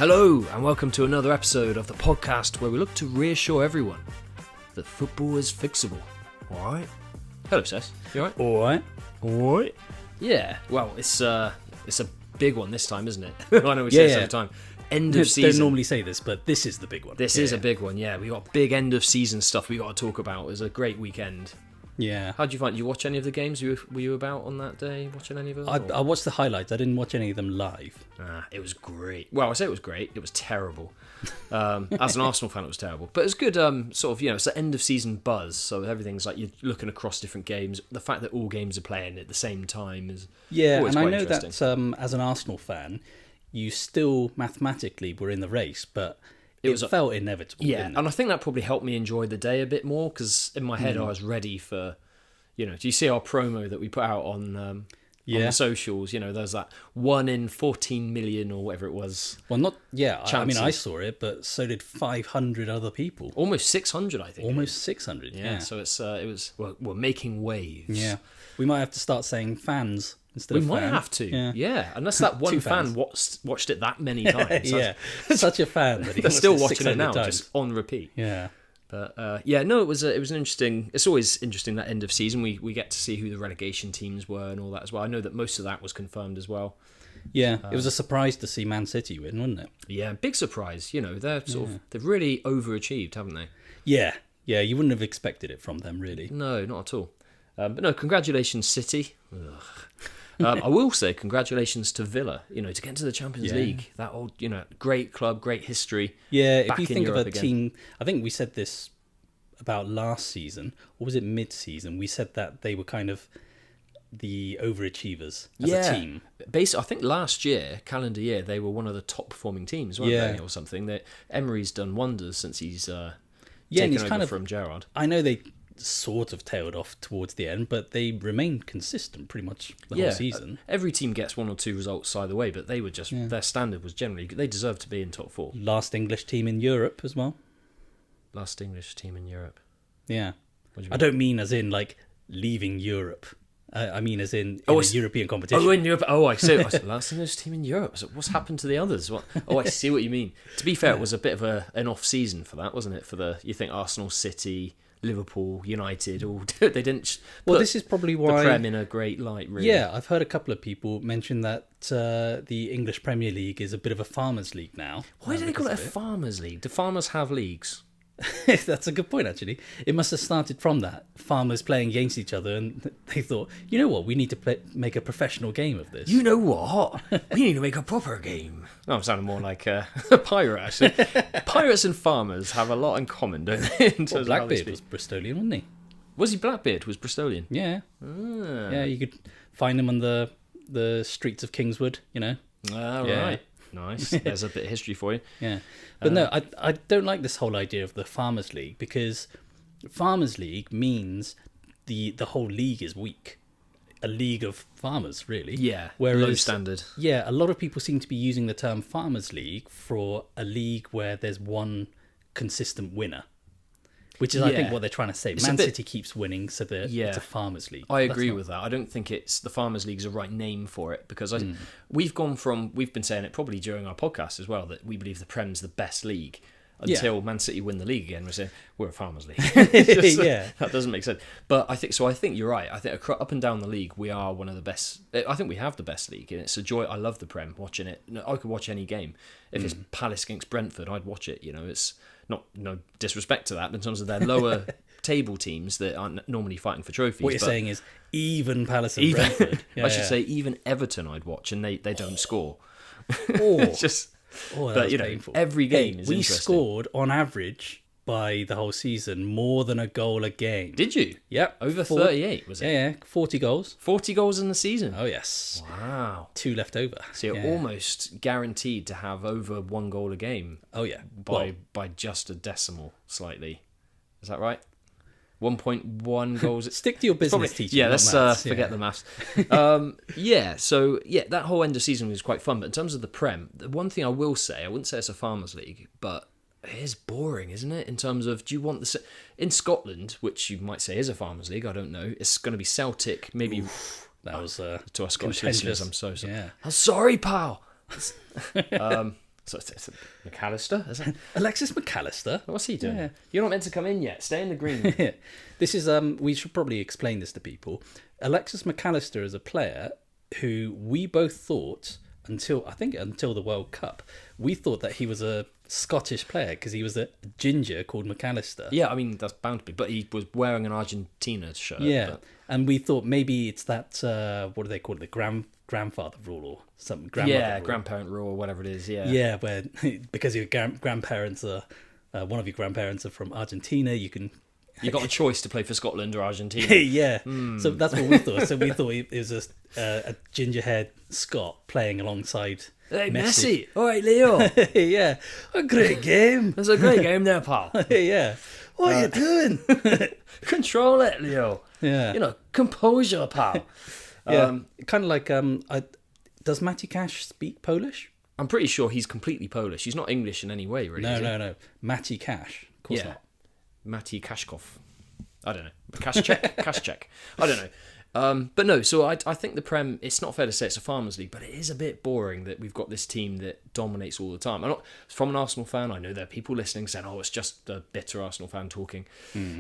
Hello, and welcome to another episode of the podcast where we look to reassure everyone that football is fixable. Alright? Hello, Seth. You alright? Alright. Yeah, well, it's a big one this time, isn't it? I know we say this all the time. End of season. Don't normally say this, but this is the big one. This is a big one, yeah. We got big end of season stuff we got to talk about. It was a great weekend. Yeah. How did you find? Did you watch any of the games? Were you about on that day watching any of them? I watched the highlights. I didn't watch any of them live. It was great. Well, I say it was great. It was terrible. As an Arsenal fan, it was terrible. But it's good. Sort of, it's the end of season buzz. So everything's like you're looking across different games. The fact that all games are playing at the same time is always and I quite know that interesting. as an Arsenal fan, you still mathematically were in the race, but it felt inevitable. Yeah, didn't it? and I think that probably helped me enjoy the day a bit more because in my head I was ready for. Do you see our promo that we put out on the socials? There's that 1 in 14 million or whatever it was. Well, not chances. I saw it, but so did 500 other people. Almost 600, I think. Almost 600. Yeah. So we're making waves. Yeah. We might have to start saying fans instead of fan. We might have to. Yeah. Unless that one fan watched it that many times. Yeah. Such a fan that they're still watching it now, just on repeat. Yeah. But it was an interesting. It's always interesting that end of season. We get to see who the relegation teams were and all that as well. I know that most of that was confirmed as well. Yeah, it was a surprise to see Man City win, wasn't it? Yeah, big surprise. They've really overachieved, haven't they? Yeah. You wouldn't have expected it from them, really. No, not at all. But no, congratulations, City. I will say congratulations to Villa. To get into the Champions League. That old, great club, great history. Yeah, if you think of a team, I think we said this about last season, or was it mid-season? We said that they were kind of the overachievers as a team. Basically, I think last year, calendar year, they were one of the top performing teams, weren't they, or something? Emery's done wonders since he's taken over from Gerrard. I know they sort of tailed off towards the end, but they remained consistent pretty much the whole season. Every team gets one or two results either way, but they were just their standard was generally they deserved to be in top four. Last English team in Europe as well. Last English team in Europe. Yeah, I don't mean as in like leaving Europe. I mean as in a European competition. Oh, in Europe. Oh, I see. I said last English team in Europe. So what's happened to the others? What? Oh, I see what you mean. To be fair, it was a bit of an off season for that, wasn't it? You think Arsenal, City, Liverpool, United, all they didn't. Well, this is probably why the Prem in a great light. Really. Yeah, I've heard a couple of people mention that the English Premier League is a bit of a farmers' league now. Why do they call it a farmers' league? Do farmers have leagues? That's a good point, actually. It must have started from that. Farmers playing against each other, and they thought, you know what, we need to make a professional game of this. You know what? We need to make a proper game. No, I'm sounding more like a pirate, actually. Pirates and farmers have a lot in common, don't they? Blackbeard was Bristolian, wasn't he? Was he Blackbeard? Was Bristolian? Yeah. Yeah, you could find him on the streets of Kingswood, Right. Nice. There's a bit of history for you. Yeah. But no, I don't like this whole idea of the Farmers League because Farmers League means the whole league is weak. A league of farmers, really. Yeah, whereas, low standard. Yeah, a lot of people seem to be using the term Farmers League for a league where there's one consistent winner. Which is, I think, what they're trying to say. Man City keeps winning, so it's a Farmers League. I agree with that. I don't think the Farmers League's the right name for it because we've been saying it probably during our podcast as well, that we believe the Prem's the best league until Man City win the league again. We're saying we're a Farmers League. That doesn't make sense. But I think you're right. I think up and down the league, we are one of the best. I think we have the best league, and it's a joy. I love the Prem, watching it. I could watch any game. If it's Palace against Brentford, I'd watch it. It's not no disrespect to that, but in terms of their lower table teams that aren't normally fighting for trophies. What you're saying is even Palace and Brentford. I should say even Everton I'd watch, and they don't score. It's just. But painful. Every game is we interesting. Scored on average by the whole season more than a goal a game. Did you? Yep. Over 38 was it? Yeah, 40 goals. 40 goals in the season? Oh yes. Wow. 2 left over. So you're almost guaranteed to have over 1 goal a game. Oh yeah. By just a decimal slightly. Is that right? 1.1 goals. Stick to your business teaching. Yeah, let's forget the maths. So that whole end of season was quite fun. But in terms of the Prem, the one thing I will say, I wouldn't say it's a farmers league, but it is boring, isn't it? In terms of, do you want in Scotland, which you might say is a farmers league, I don't know. It's going to be Celtic, maybe. Oof, that was to our Scottish listeners. I'm so sorry. Yeah. I'm sorry, pal. So it's Mac Allister, is it? Alexis Mac Allister. What's he doing? Yeah. You're not meant to come in yet. Stay in the green. This is we should probably explain this to people. Alexis Mac Allister is a player who we both thought until the World Cup, we thought that he was a Scottish player because he was a ginger called Mac Allister. Yeah, I mean that's bound to be, but he was wearing an Argentina shirt. Yeah, but... and we thought maybe it's that what do they call it, the grandfather rule or something? Grandparent rule or whatever it is. Yeah, where because your grandparents are one of your grandparents are from Argentina, you got a choice to play for Scotland or Argentina. Yeah, so that's what we thought. So we thought it was a ginger-haired Scot playing alongside Messi. All right, Leo. Yeah, a great game. It's a great game there, pal. Yeah. What are you doing? Control it, Leo. Yeah. Composure, pal. Yeah. Kind of like, does Matty Cash speak Polish? I'm pretty sure he's completely Polish. He's not English in any way, really. No. Matty Cash. Of course not. Matty Kashkov. I don't know. Kashchek. I don't know. But no, so I think the Prem, it's not fair to say it's a Farmers League, but it is a bit boring that we've got this team that dominates all the time. I'm not, from an Arsenal fan, I know there are people listening saying, it's just a bitter Arsenal fan talking,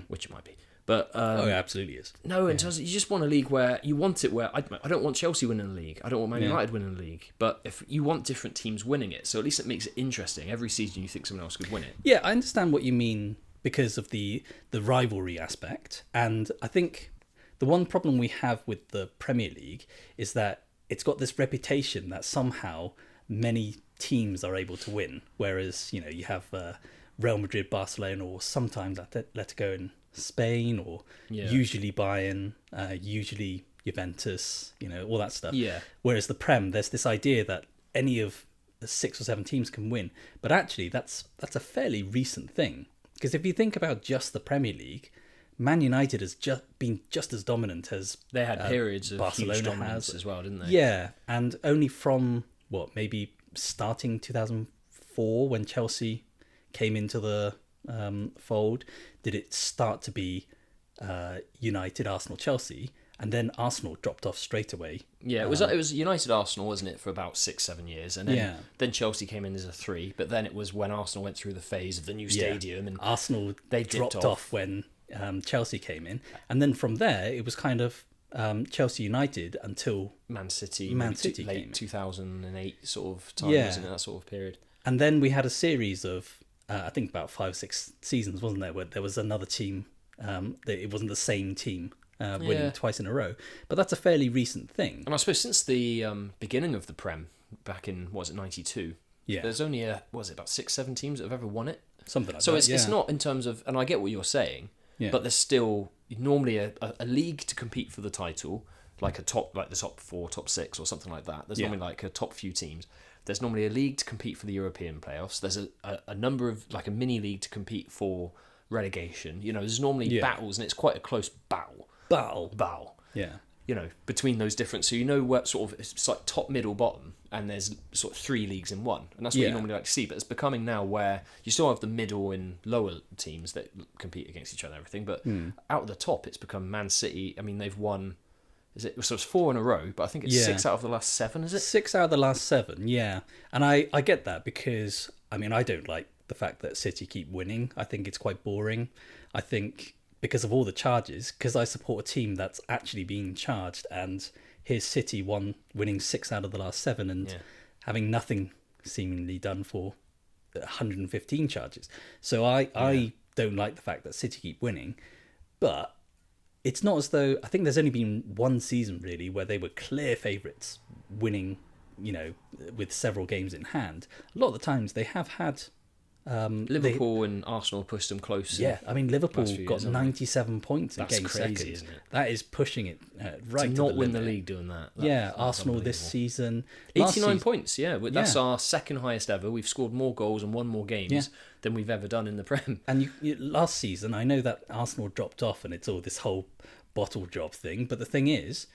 which it might be. But it absolutely is. No, in terms of, you just want a league where you want it where I don't want Chelsea winning the league. I don't want Man United winning the league. But if you want different teams winning it, so at least it makes it interesting. Every season you think someone else could win it. Yeah, I understand what you mean because of the rivalry aspect. And I think the one problem we have with the Premier League is that it's got this reputation that somehow many teams are able to win. Whereas, you have Real Madrid, Barcelona, or sometimes Atletico in Spain, or usually Bayern, usually Juventus, all that stuff. Yeah. Whereas the Prem, there's this idea that any of the 6 or 7 teams can win. But actually, that's a fairly recent thing. Because if you think about just the Premier League, Man United has been just as dominant as they had periods of Barcelona huge dominance as well, didn't they? Yeah, and only from maybe starting 2004 when Chelsea came into the fold did it start to be United, Arsenal, Chelsea, and then Arsenal dropped off straight away. Yeah, it was United Arsenal, wasn't it, for about 6-7 years, and then Chelsea came in as a 3. But then it was when Arsenal went through the phase of the new stadium, and Arsenal they dropped off when Chelsea came in, and then from there it was kind of Chelsea United until Man City late 2008 sort of time, wasn't it, that sort of period? And then we had a series of I think about 5 or 6 seasons, wasn't there, where there was another team it wasn't the same team winning twice in a row. But that's a fairly recent thing. And I suppose since the beginning of the Prem back in, was it 92? Yeah. There's only about 6-7 teams that have ever won it. Something like so that. So it's not in terms of, and I get what you're saying, but there's still normally a league to compete for the title, like the top 4, top 6 or something like that. There's normally like a top few teams. There's normally a league to compete for the European playoffs. There's a number of, like a mini league to compete for relegation. There's normally battles, and it's quite a close battle. Yeah. Between those different, so what sort of, it's like top, middle, bottom, and there's sort of 3 leagues in one, and that's what you normally like to see. But it's becoming now where you still have the middle and lower teams that compete against each other and everything, but out of the top, it's become Man City. I mean, they've won. So it's 4 in a row, but I think it's 6 out of the last 7, is it? 6 out of the last 7, yeah. And I get that because, I mean, I don't like the fact that City keep winning. I think it's quite boring. I think because of all the charges, because I support a team that's actually being charged, and here's City winning 6 out of the last 7 and having nothing seemingly done for 115 charges. So I don't like the fact that City keep winning, but it's not as though, I think there's only been one season really where they were clear favourites winning, with several games in hand. A lot of the times they have had Liverpool and Arsenal pushed them close. Yeah, I mean, Liverpool got 97 points and came crazy, second. isn't it? That is pushing it right to to not the win limit. the league doing that. Arsenal this season 89 points. Yeah, that's our second highest ever. We've scored more goals and won more games than we've ever done in the Prem. And last season, I know that Arsenal dropped off, and it's all this whole bottle job thing. But the thing is,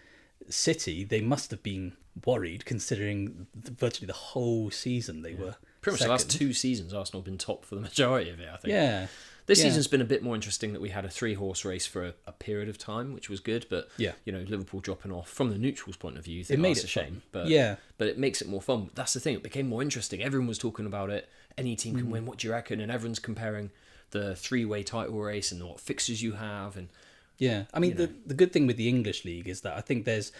City, they must have been worried considering virtually the whole season they were. Pretty much the last 2 seasons, Arsenal have been top for the majority of it, I think. Yeah. This season's been a bit more interesting that we had a 3-horse race for a period of time, which was good. But Liverpool dropping off from the neutrals' point of view, it made it a shame. But it makes it more fun. That's the thing; it became more interesting. Everyone was talking about it. Any team can win. What do you reckon? And everyone's comparing the 3-way title race and what fixtures you have. And I mean, the good thing with the English league is that I think there's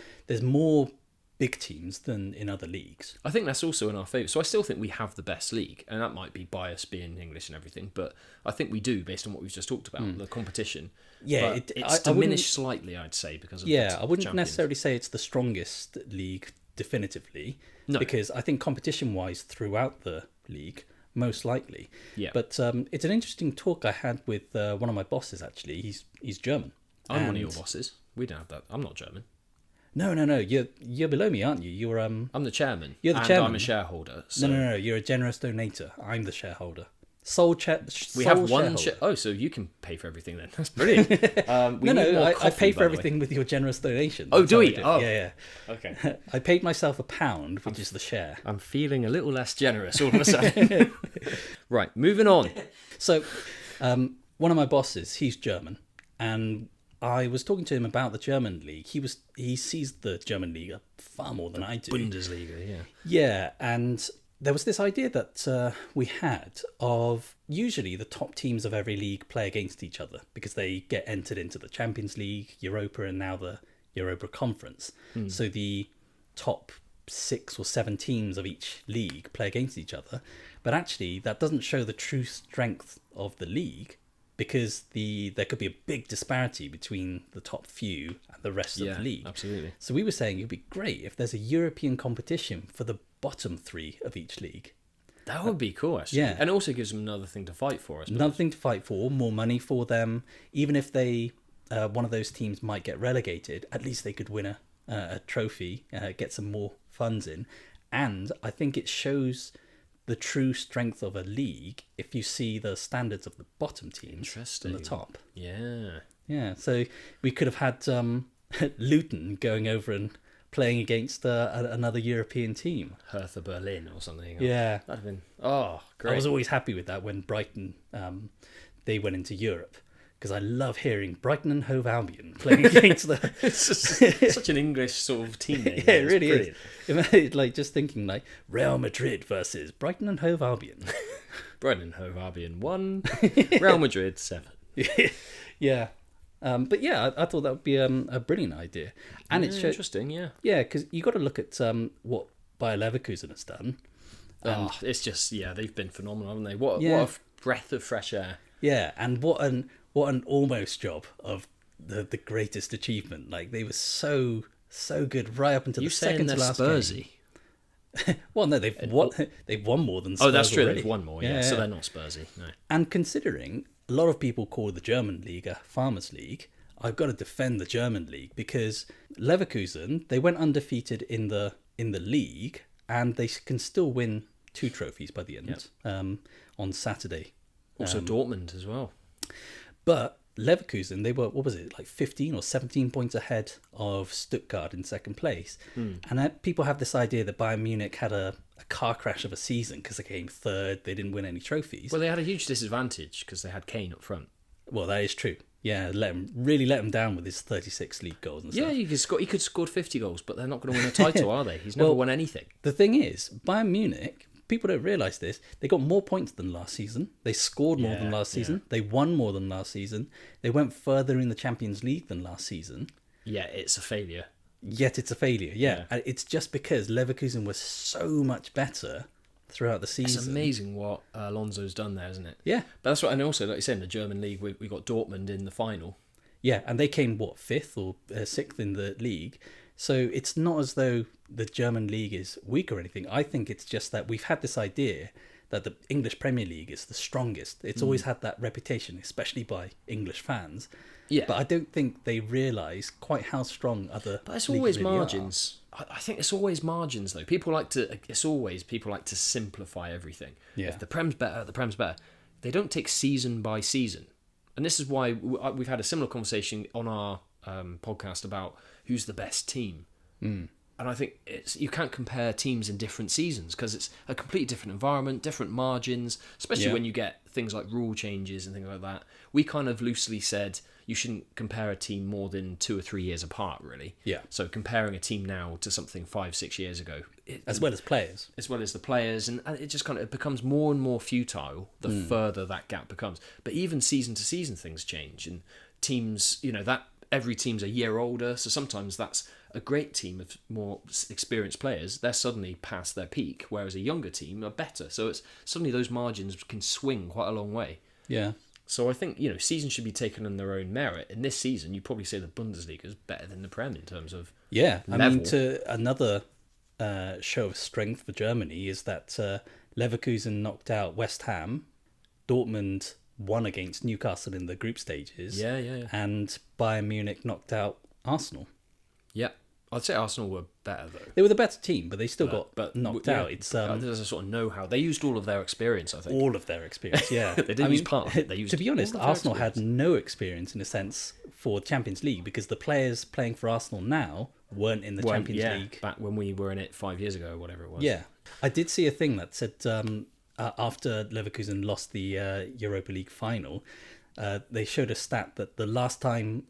more big teams than in other leagues. I think that's also in our favour. So I still think we have the best league, and that might be bias being English and everything, but I think we do based on what we've just talked about, the competition. Yeah, it's diminished slightly, I'd say, because of I wouldn't necessarily say it's the strongest league definitively, because I think competition-wise throughout the league, most likely. Yeah. But it's an interesting talk I had with one of my bosses, actually. He's German. I'm one of your bosses. We don't have that. I'm not German. No. You're below me, aren't you? You're I'm the chairman. You're the chairman. I'm a shareholder. So. No. You're a generous donator. I'm the shareholder. We have one. So you can pay for everything then. That's brilliant. I pay for everything with your generous donation. Oh, do we? Oh, yeah. Okay. I paid myself £1, which is the share. I'm feeling a little less generous all of a sudden. Right, moving on. So, one of my bosses, he's German, and I was talking to him about the German league. He sees the German league far more than I do. Bundesliga, yeah. Yeah, and there was this idea that we had of usually the top teams of every league play against each other because they get entered into the Champions League, Europa, and now the Europa Conference. So the top 6 or 7 teams of each league play against each other. But actually, that doesn't show the true strength of the league, because there could be a big disparity between the top few and the rest of the league. Absolutely. So we were saying it would be great if there's a European competition for the bottom 3 of each league. That would be cool, actually. Yeah. And it also gives them another thing to fight for, I suppose. Another thing to fight for, more money for them. Even if they one of those teams might get relegated, at least they could win a trophy, get some more funds in. And I think it shows the true strength of a league if you see the standards of the bottom teams from the top. Yeah. So we could have had Luton going over and playing against another European team, Hertha Berlin or something. Yeah, that'd have been great. I was always happy with that when Brighton they went into Europe, because I love hearing Brighton and Hove Albion playing against the. It's such an English sort of team name. Yeah, it really is. It's like just thinking like Real Madrid versus Brighton and Hove Albion. Brighton and Hove Albion 1, Real Madrid 7. Yeah. But yeah, I thought that would be a brilliant idea, and it's interesting. Yeah, because you got to look at what Bayer Leverkusen has done. It's just they've been phenomenal, haven't they? What a breath of fresh air. Yeah, and what an almost job of the greatest achievement. Like, they were so good right up until the second to last Spursy game. Well, no, they've won more than Spurs. Oh, that's true. Already. They've won more. Yeah, so they're not Spursy. No. And considering a lot of people call the German league a farmers' league, I've got to defend the German league, because Leverkusen, they went undefeated in the league, and they can still win 2 trophies by the end on Saturday. Also Dortmund as well. But Leverkusen, they were, 15 or 17 points ahead of Stuttgart in second place. And people have this idea that Bayern Munich had a car crash of a season because they came third, they didn't win any trophies. Well, they had a huge disadvantage because they had Kane up front. Well, that is true. Yeah, really let him down with his 36 league goals and stuff. Yeah, he could have scored 50 goals, but they're not going to win a title, are they? He's never won anything. The thing is, Bayern Munich, people don't realise this, they got more points than last season. They scored more than last season. They won more than last season. They went further in the Champions League than last season. Yeah, it's a failure. Yet it's a failure, yeah. And it's just because Leverkusen was so much better throughout the season. It's amazing what Alonso's done there, isn't it? Yeah. But that's what, and also, like you said, in the German league, we got Dortmund in the final. Yeah, and they came, 5th or 6th in the league. So it's not as though the German league is weak or anything. I think it's just that we've had this idea that the English Premier League is the strongest. It's always had that reputation, especially by English fans. Yeah. But I don't think they realise quite how strong other. But it's always really margins. I think it's always margins, though. People like to simplify everything. Yeah. If the Prem's better, the Prem's better. They don't take season by season. And this is why we've had a similar conversation on our podcast about who's the best team. I think you can't compare teams in different seasons because it's a completely different environment, different margins, especially when you get things like rule changes and things like that. We kind of loosely said you shouldn't compare a team more than 2 or 3 years apart, really. Yeah. So comparing a team now to something 5-6 years ago, as well as players, and it just kind of it becomes more and more futile the further that gap becomes. But even season to season, things change, and teams, that every team's a year older, so sometimes that's a great team of more experienced players. They're suddenly past their peak, whereas a younger team are better. So it's suddenly those margins can swing quite a long way. Yeah. So I think, seasons should be taken on their own merit. In this season, you'd probably say the Bundesliga is better than the Prem in terms of level. I mean, to another show of strength for Germany is that Leverkusen knocked out West Ham, Dortmund won against Newcastle in the group stages, and Bayern Munich knocked out Arsenal. Yeah. I'd say Arsenal were better, though. They were the better team, but they still got knocked out. It's there's a sort of know-how. They used all of their experience, I think. All of their experience, yeah. They didn't use part of it. They used to be honest, Arsenal had no experience, in a sense, for the Champions League, because the players playing for Arsenal now weren't in the Champions League. Back when we were in it 5 years ago, or whatever it was. Yeah. I did see a thing that said after Leverkusen lost the Europa League final, they showed a stat that the last time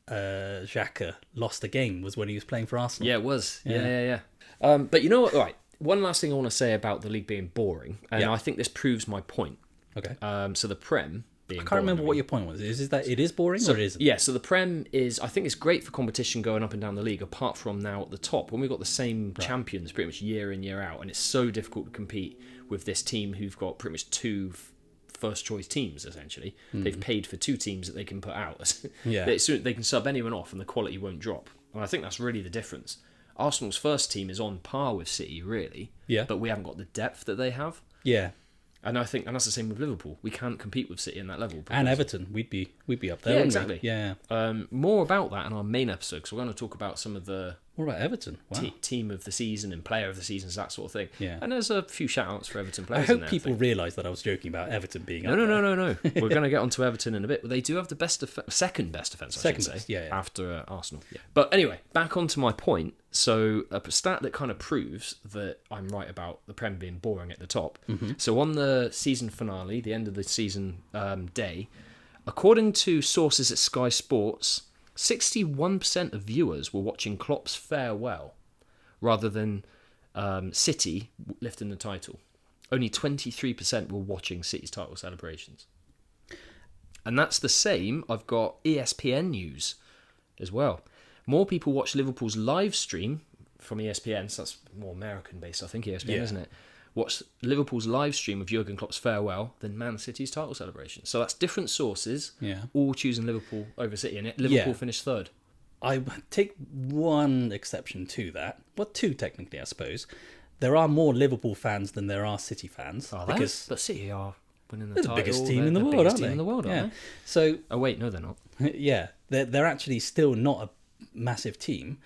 Xhaka lost a game was when he was playing for Arsenal. Yeah, it was. Yeah. But you know what? Right. One last thing I want to say about the league being boring, and I think this proves my point. Okay. So the Prem being I can't remember what your point was. Is that it is boring or it isn't? Yeah, so the Prem is, I think it's great for competition going up and down the league, apart from now at the top, when we've got the same champions pretty much year in, year out, and it's so difficult to compete with this team who've got pretty much two first choice teams, essentially. They've paid for 2 teams that they can put out. They can sub anyone off and the quality won't drop. And I think that's really the difference. Arsenal's first team is on par with City, really. Yeah. But we haven't got the depth that they have. Yeah. And I think, and that's the same with Liverpool. We can't compete with City in that level. And Everton, we'd be up there. Yeah, exactly. Yeah. More about that in our main episode, because we're going to talk about some of the What about Everton? Wow. Team of the season and player of the seasons, that sort of thing. Yeah. And there's a few shout-outs for Everton players. I hope people realise that I was joking about Everton being up there. No. We're going to get onto Everton in a bit. But they do have the second best defence, I should say, yeah. after Arsenal. Yeah. But anyway, back onto my point. So a stat that kind of proves that I'm right about the Prem being boring at the top. Mm-hmm. So on the season finale, the end of the season day, according to sources at Sky Sports, 61% of viewers were watching Klopp's farewell rather than City lifting the title. Only 23% were watching City's title celebrations. And that's the same. I've got ESPN news as well. More people watch Liverpool's live stream from ESPN, so that's more American-based, I think, ESPN, isn't it? Watch Liverpool's live stream of Jurgen Klopp's farewell than Man City's title celebration. So that's different sources, all choosing Liverpool over City, and Liverpool finished third. I take one exception to that. Well, 2 technically, I suppose. There are more Liverpool fans than there are City fans. But City are winning the title. The biggest team in the world, aren't they? Aren't they? So, oh wait, no, they're not. Yeah, they're actually still not a massive team.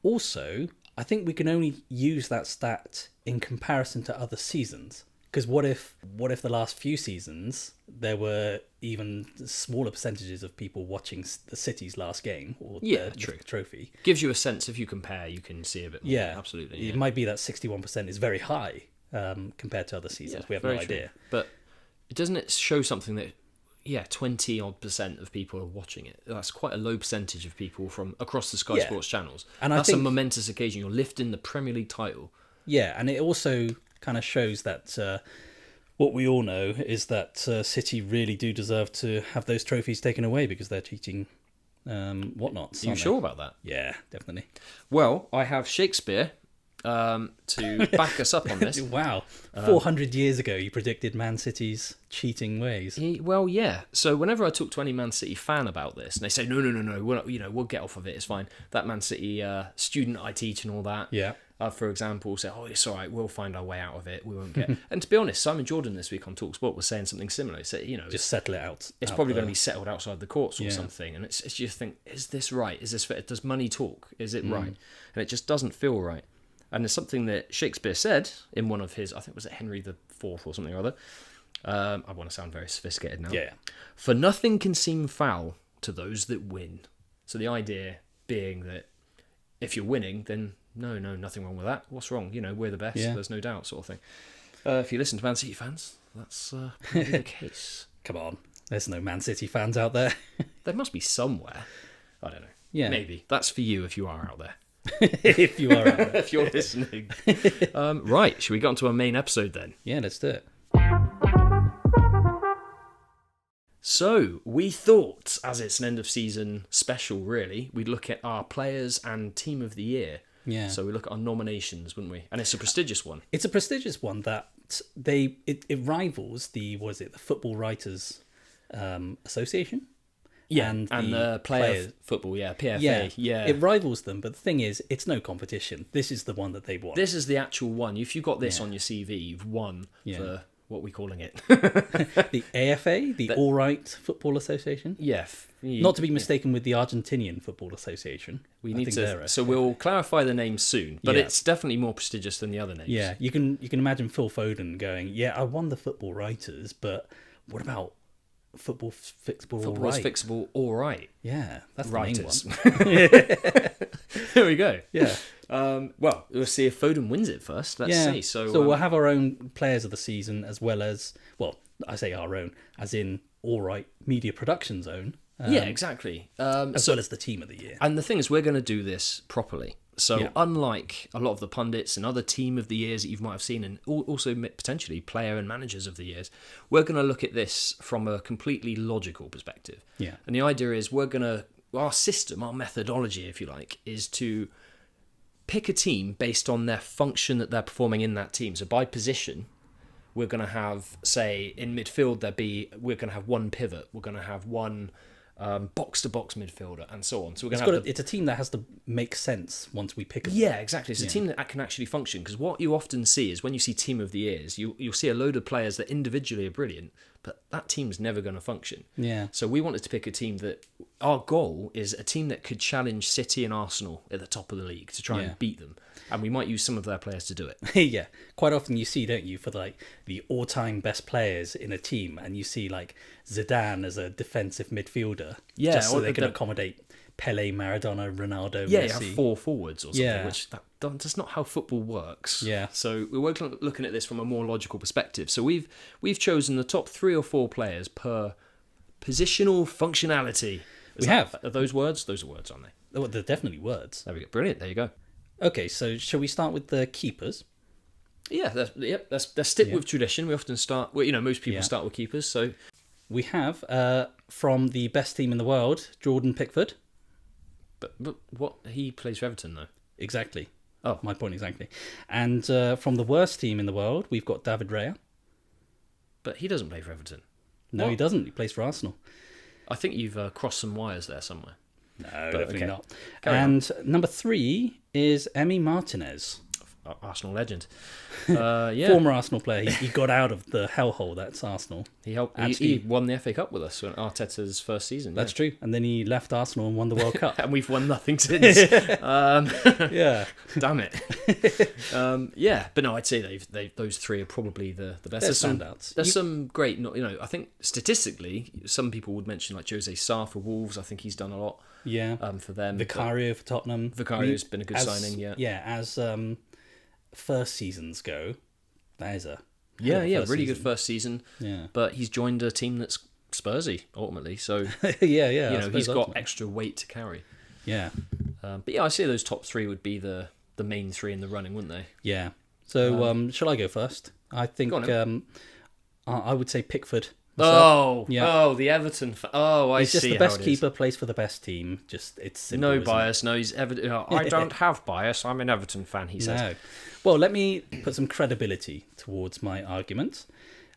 Also, I think we can only use that stat in comparison to other seasons. Because what if the last few seasons there were even smaller percentages of people watching the City's last game or the trophy? Gives you a sense. If you compare, you can see a bit more. Yeah, absolutely. It might be that 61% is very high compared to other seasons. We have no idea. But doesn't it show something that 20-odd% of people are watching it? That's quite a low percentage of people from across the Sky Sports channels. And that's a momentous occasion. You're lifting the Premier League title. Yeah, and it also kind of shows that what we all know is that City really do deserve to have those trophies taken away because they're cheating whatnots. Are you sure about that? Yeah, definitely. Well, I have Shakespeare to back us up on this. Wow. 400 years ago, you predicted Man City's cheating ways. Well, yeah. So whenever I talk to any Man City fan about this, and they say, no, we'll get off of it, it's fine. That Man City student I teach and all that. Yeah. For example, say, it's all right, we'll find our way out of it. We won't get. And to be honest, Simon Jordan this week on TalkSport was saying something similar. He said, just settle it out. It's probably going to be settled outside the courts or something. And it's just think, is this right? Is this fair? Does money talk? Is it right? And it just doesn't feel right. And there's something that Shakespeare said in one of his, I think was it Henry IV or something or other. I want to sound very sophisticated now. Yeah. For nothing can seem foul to those that win. So the idea being that if you're winning, then no, nothing wrong with that. What's wrong? We're the best. Yeah. There's no doubt, sort of thing. If you listen to Man City fans, that's probably the case. Come on, there's no Man City fans out there. There must be somewhere. I don't know. Yeah. Maybe. That's for you if you are out there. If you are out there. If you're listening. Right, should we get on to our main episode then? Yeah, let's do it. So, we thought, as it's an end of season special, really, we'd look at our players and team of the year. Yeah. So we look at our nominations, wouldn't we? And it's a prestigious one. It's a prestigious one that it rivals the Football Writers Association. Yeah, and the player football, PFA. Yeah. It rivals them, but the thing is, it's no competition. This is the one that they've won. This is the actual one. If you've got this on your CV, you've won for, what are we calling it? The AFA, the All Right Football Association. Yeah. Not to be mistaken with the Argentinian Football Association. We need to. So we'll clarify the name soon, but it's definitely more prestigious than the other names. Yeah, you can imagine Phil Foden going, "Yeah, I won the Football Writers, but what about Football Fixable All Right?" Fixable All Right. Yeah, that's Writers. The main one. There we go. Yeah. Well, we'll see if Foden wins it first. Let's see. So we'll have our own players of the season, as well as, well, I say our own, as in All Right Media Productions' own. Yeah, exactly. As well as the team of the year. And the thing is, we're going to do this properly. So unlike a lot of the pundits and other team of the years that you might have seen, and also potentially player and managers of the years, we're going to look at this from a completely logical perspective. Yeah. And the idea is our system, our methodology, if you like, is to pick a team based on their function that they're performing in that team. So by position, we're going to have, say, in midfield, we're going to have one pivot. We're going to have one box-to-box midfielder, and so on. So we're going to it's a team that has to make sense once we pick them. Yeah, exactly. It's a team that can actually function, because what you often see is when you see team of the years, you'll see a load of players that individually are brilliant, but that team's never going to function. Yeah. So we wanted to pick a team that, our goal is a team that could challenge City and Arsenal at the top of the league to try and beat them. And we might use some of their players to do it. Yeah. Quite often you see, don't you, for the all-time best players in a team, and you see Zidane as a defensive midfielder. Yeah. Just so they can accommodate Pele, Maradona, Ronaldo, yeah, Messi. you have 4 forwards or something, which that's not how football works. Yeah. So we're looking at this from a more logical perspective. So we've chosen the top 3 or 4 players per positional functionality. Are those words? Those are words, aren't they? Oh, they're definitely words. There we go. Brilliant. There you go. Okay, so shall we start with the keepers? Yeah, let's stick with tradition. We often start. Well, most people start with keepers. So we have from the best team in the world, Jordan Pickford. But what, he plays for Everton though? Exactly. Oh, my point exactly. And from the worst team in the world, we've got David Raya. But he doesn't play for Everton. No, he doesn't. He plays for Arsenal. I think you've crossed some wires there somewhere. No, definitely not. And number 3 is Emi Martinez. Arsenal legend. Former Arsenal player. He got out of the hellhole that's Arsenal. He helped. He won the FA Cup with us in Arteta's first season. That's true. And then he left Arsenal and won the World Cup. And we've won nothing since. Yeah. Damn it. But no, I'd say those 3 are probably the best. They're standouts. There's some great. I think statistically, some people would mention Jose Sarr for Wolves. I think he's done a lot. Yeah. For them. Vicario for Tottenham. Vicario's been a good signing. Yeah. Yeah. As first seasons go, that is a really good first season. Yeah, but he's joined a team that's Spursy ultimately, so he's got extra weight to carry. Yeah, but I see those top 3 would be the main 3 in the running, wouldn't they? Yeah. So shall I go first? I think I would say Pickford. The Everton. He's just the best keeper, plays for the best team. Just it's simple, no bias. No, he's Everton. I don't have bias. I'm an Everton fan. He says. No. Well, let me put some credibility towards my argument.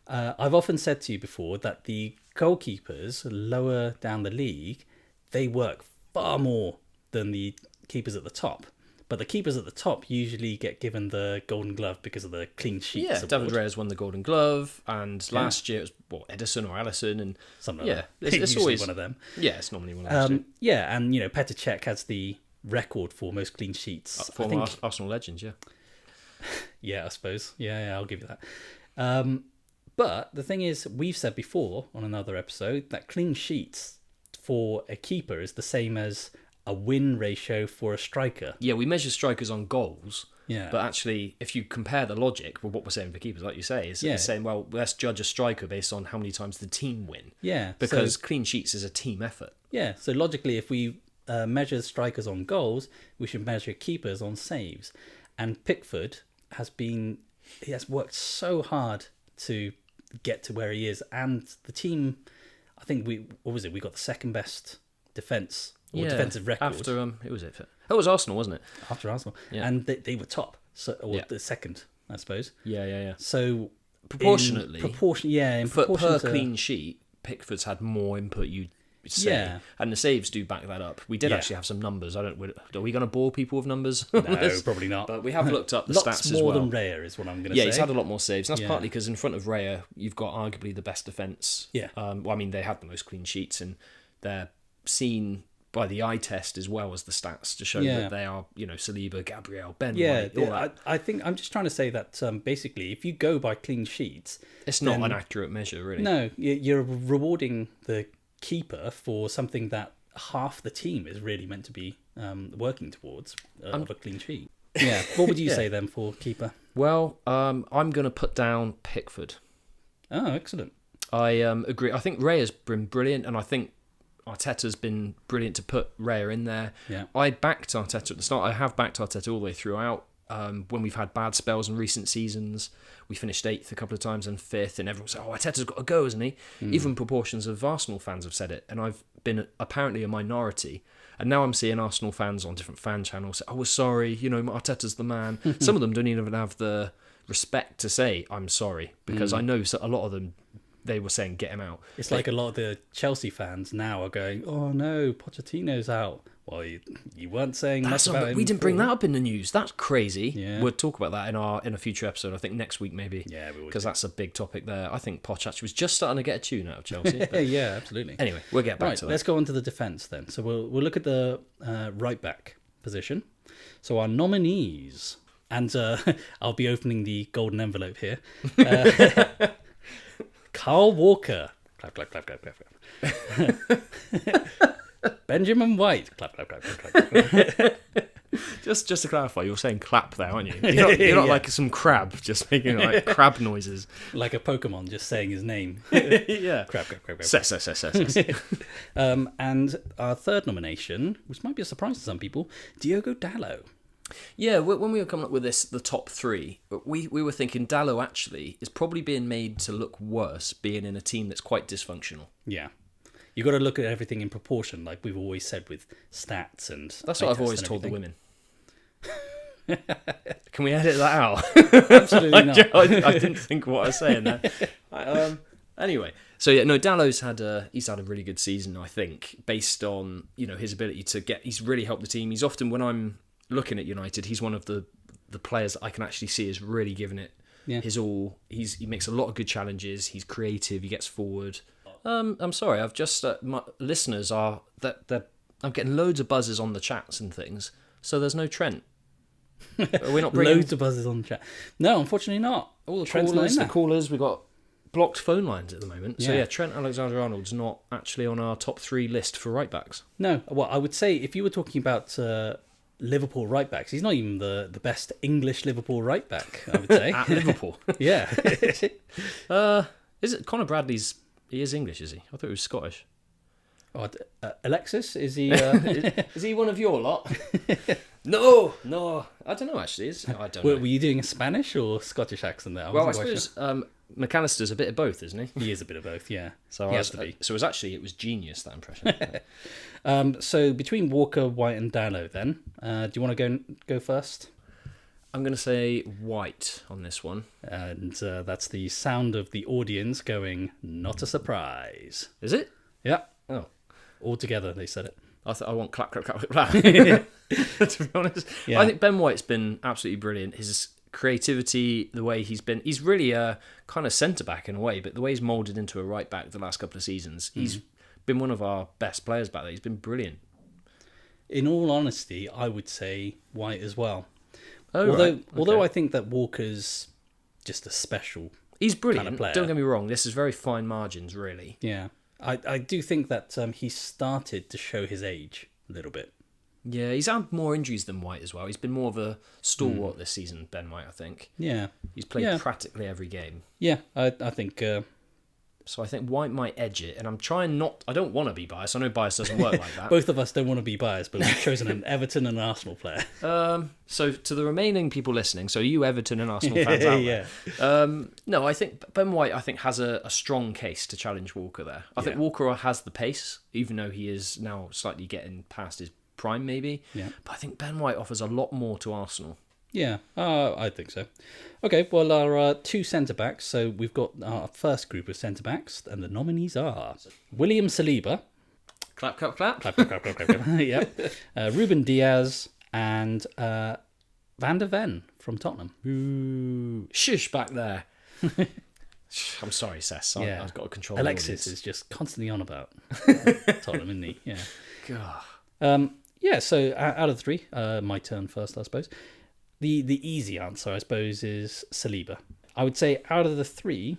I've often said to you before that the goalkeepers lower down the league, they work far more than the keepers at the top. But the keepers at the top usually get given the Golden Glove because of the clean sheets. Yeah, David Raya's won the Golden Glove, and last year it was Edison or Allison, and something like that. It's always one of them. Yeah, it's normally one of them. Yeah, and Petr Cech has the record for most clean sheets. Former Arsenal legend, yeah. Yeah, I suppose. Yeah, I'll give you that. But the thing is, we've said before on another episode that clean sheets for a keeper is the same as a win ratio for a striker. Yeah, we measure strikers on goals. Yeah. But actually, if you compare the logic with what we're saying for keepers, like you say, is saying, well, let's judge a striker based on how many times the team win. Yeah. Because clean sheets is a team effort. Yeah. So logically, if we measure strikers on goals, we should measure keepers on saves. And Pickford he has worked so hard to get to where he is, and the team, I think we got the second best defensive record after it was Arsenal, wasn't it? After Arsenal, and they were top, the second, I suppose. Yeah. So proportionately, per clean sheet, Pickford's had more input. You'd say, and the saves do back that up. We did actually have some numbers. Are we going to bore people with numbers? No, probably not. But we have looked up the stats as well. Lots more than Raya is what I'm going to say. Yeah, he's had a lot more saves. And that's partly because in front of Raya, you've got arguably the best defence. Yeah. They have the most clean sheets, and they're seen by the eye test as well as the stats to show that they are, Saliba, Gabriel, Ben White, all that. I think I'm just trying to say that basically, if you go by clean sheets, it's not an accurate measure, really. No, you're rewarding the keeper for something that half the team is really meant to be working towards of a clean sheet. Yeah. What would you say then for keeper? Well, I'm going to put down Pickford. Oh, excellent. I agree. I think Raya's been brilliant, and I think Arteta's been brilliant to put Raya in there. Yeah. I backed Arteta at the start. I have backed Arteta all the way throughout. When we've had bad spells in recent seasons, we finished 8th a couple of times and 5th, and everyone said, Arteta's got to go, hasn't he? Even proportions of Arsenal fans have said it, and I've been apparently a minority. And now I'm seeing Arsenal fans on different fan channels say, we're sorry, Arteta's the man. Some of them don't even have the respect to say, I'm sorry, because I know a lot of them, they were saying, get him out. It's like a lot of the Chelsea fans now are going, oh no, Pochettino's out. Well, you weren't saying much about him. We didn't bring that up in the news. That's crazy. Yeah. We'll talk about that in a future episode. I think next week maybe. Yeah, we will. Because that's a big topic there. I think Poch actually was just starting to get a tune out of Chelsea. Yeah, absolutely. Anyway, we'll get back to that. Let's go on to the defence then. So we'll look at the right back position. So our nominees, and I'll be opening the golden envelope here. Kyle Walker. Clap, clap, clap, clap, clap, clap. Benjamin White. Clap, clap, clap, clap, clap. Just to clarify, you're saying clap there, aren't you? You're not like some crab just making like crab noises. Like a Pokemon just saying his name. Yeah. Crab, crab, crab, crab. Ses. And our third nomination, which might be a surprise to some people, Diogo Dalot. Yeah, when we were coming up with the top 3, we were thinking Dalot actually is probably being made to look worse being in a team that's quite dysfunctional. Yeah. You've got to look at everything in proportion, like we've always said with stats and... That's what I've always told the women. Can we edit that out? Absolutely not. I didn't think what I was saying there. Anyway, so yeah, no, Dalot's had a really good season, I think, based on his ability to get... He's really helped the team. He's often, when I'm looking at United, he's one of the players that I can actually see is really giving it his all. He makes a lot of good challenges. He's creative. He gets forward. I'm sorry. I've just my listeners are that I'm getting loads of buzzes on the chats and things. So there's no Trent. Are we not bringing loads of buzzes on the chat? No, unfortunately not. All the callers. We've got blocked phone lines at the moment. So yeah, Trent Alexander-Arnold's not actually on our top 3 list for right backs. No. Well, I would say if you were talking about Liverpool right backs, he's not even the best English Liverpool right back, I would say. At Liverpool. Yeah. Is it Conor Bradley's? He is English, is he? I thought he was Scottish. Oh, Alexis, is he? Is he one of your lot? No. I don't know. Actually, I don't know. Were you doing a Spanish or Scottish accent there? I suppose Mac Allister's a bit of both, isn't he? He is a bit of both. Yeah. So he has to be. So it was genius, that impression. So between Walker, White, and Dalot, then, do you want to go first? I'm going to say White on this one. And that's the sound of the audience going, not a surprise. Is it? Yeah. Oh. All together, they said it. I want clap, clap, clap, clap. To be honest. Yeah. I think Ben White's been absolutely brilliant. His creativity, the way he's really a kind of centre-back in a way, but the way he's moulded into a right-back the last couple of seasons, he's been one of our best players back there. He's been brilliant. In all honesty, I would say White as well. Although I think that Walker's just a special He's brilliant. kind of player. Don't get me wrong. This is very fine margins, really. Yeah. I do think that he started to show his age a little bit. Yeah, he's had more injuries than White as well. He's been more of a stalwart this season, Ben White, I think. Yeah. He's played practically every game. Yeah, I think... So I think White might edge it, and I'm trying not... I don't want to be biased. I know bias doesn't work like that. Both of us don't want to be biased, but we've chosen an Everton and an Arsenal player. So to the remaining people listening, so you Everton and Arsenal fans out there. No, I think Ben White, has a strong case to challenge Walker there. I think Walker has the pace, even though he is now slightly getting past his prime, maybe. Yeah. But I think Ben White offers a lot more to Arsenal. Yeah, I think so. Okay, well, our two centre-backs. So we've got our first group of centre-backs, and the nominees are William Saliba. Clap, clap, clap. Clap, clap, clap, clap, clap, clap. Yeah. Ruben Diaz and Van der Ven from Tottenham. Ooh, shush back there. I'm sorry, Sess. I've got to control Alexis is just constantly on about Tottenham, isn't he? Yeah. God. So out of the three, my turn first, I suppose. The easy answer, I suppose, is Saliba. I would say out of the three,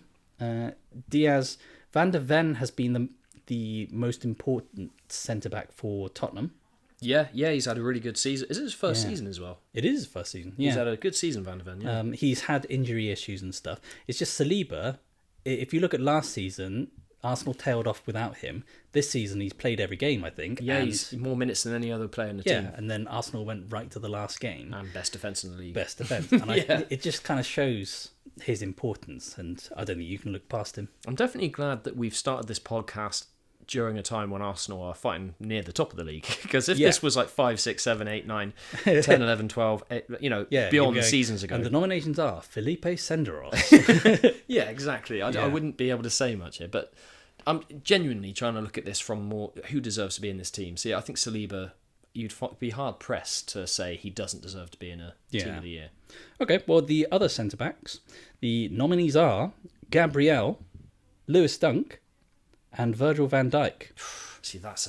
Diaz, Van der Ven has been the most important centre-back for Tottenham. Yeah, he's had a really good season. Is it his first season as well? It is his first season, yeah. He's had a good season, Van der Ven, yeah. He's had injury issues and stuff. It's just Saliba, if you look at last season, Arsenal tailed off without him. This season, he's played every game, I think. Yeah, he's more minutes than any other player in the team. Yeah, and then Arsenal went right to the last game. And best defence in the league. Best defence. And it just kind of shows his importance, and I don't think you can look past him. I'm definitely glad that we've started this podcast during a time when Arsenal are fighting near the top of the league. Because if this was like 5, 6, 7, 8, 9, 10, 11, 12, beyond the seasons ago. And the nominations are Felipe Senderos. Yeah, exactly. I wouldn't be able to say much here, but I'm genuinely trying to look at this from more who deserves to be in this team. See, I think Saliba, you'd be hard pressed to say he doesn't deserve to be in a team of the year. Okay, well, the other centre backs, the nominees are Gabriel, Lewis Dunk, and Virgil van Dijk. See, that's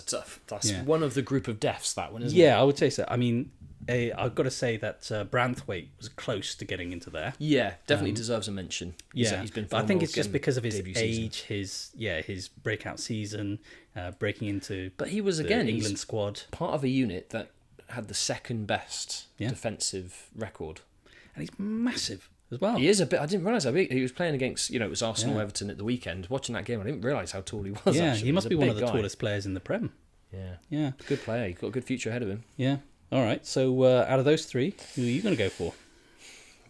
one of the group of deaths, that one, isn't it? Yeah, I would say so. I mean, I've got to say that Branthwaite was close to getting into there. Yeah, definitely deserves a mention. He's been. I think it's just because of his age, his breakout season, breaking into. But he was England squad, part of a unit that had the second best defensive record, and he's massive as well. He is a bit. I didn't realise how big he was playing against. It was Arsenal Everton at the weekend. Watching that game, I didn't realise how tall he was. Yeah, actually. He must be one of the tallest players in the Prem. Yeah, good player. He's got a good future ahead of him. Yeah. All right, so out of those three, who are you going to go for?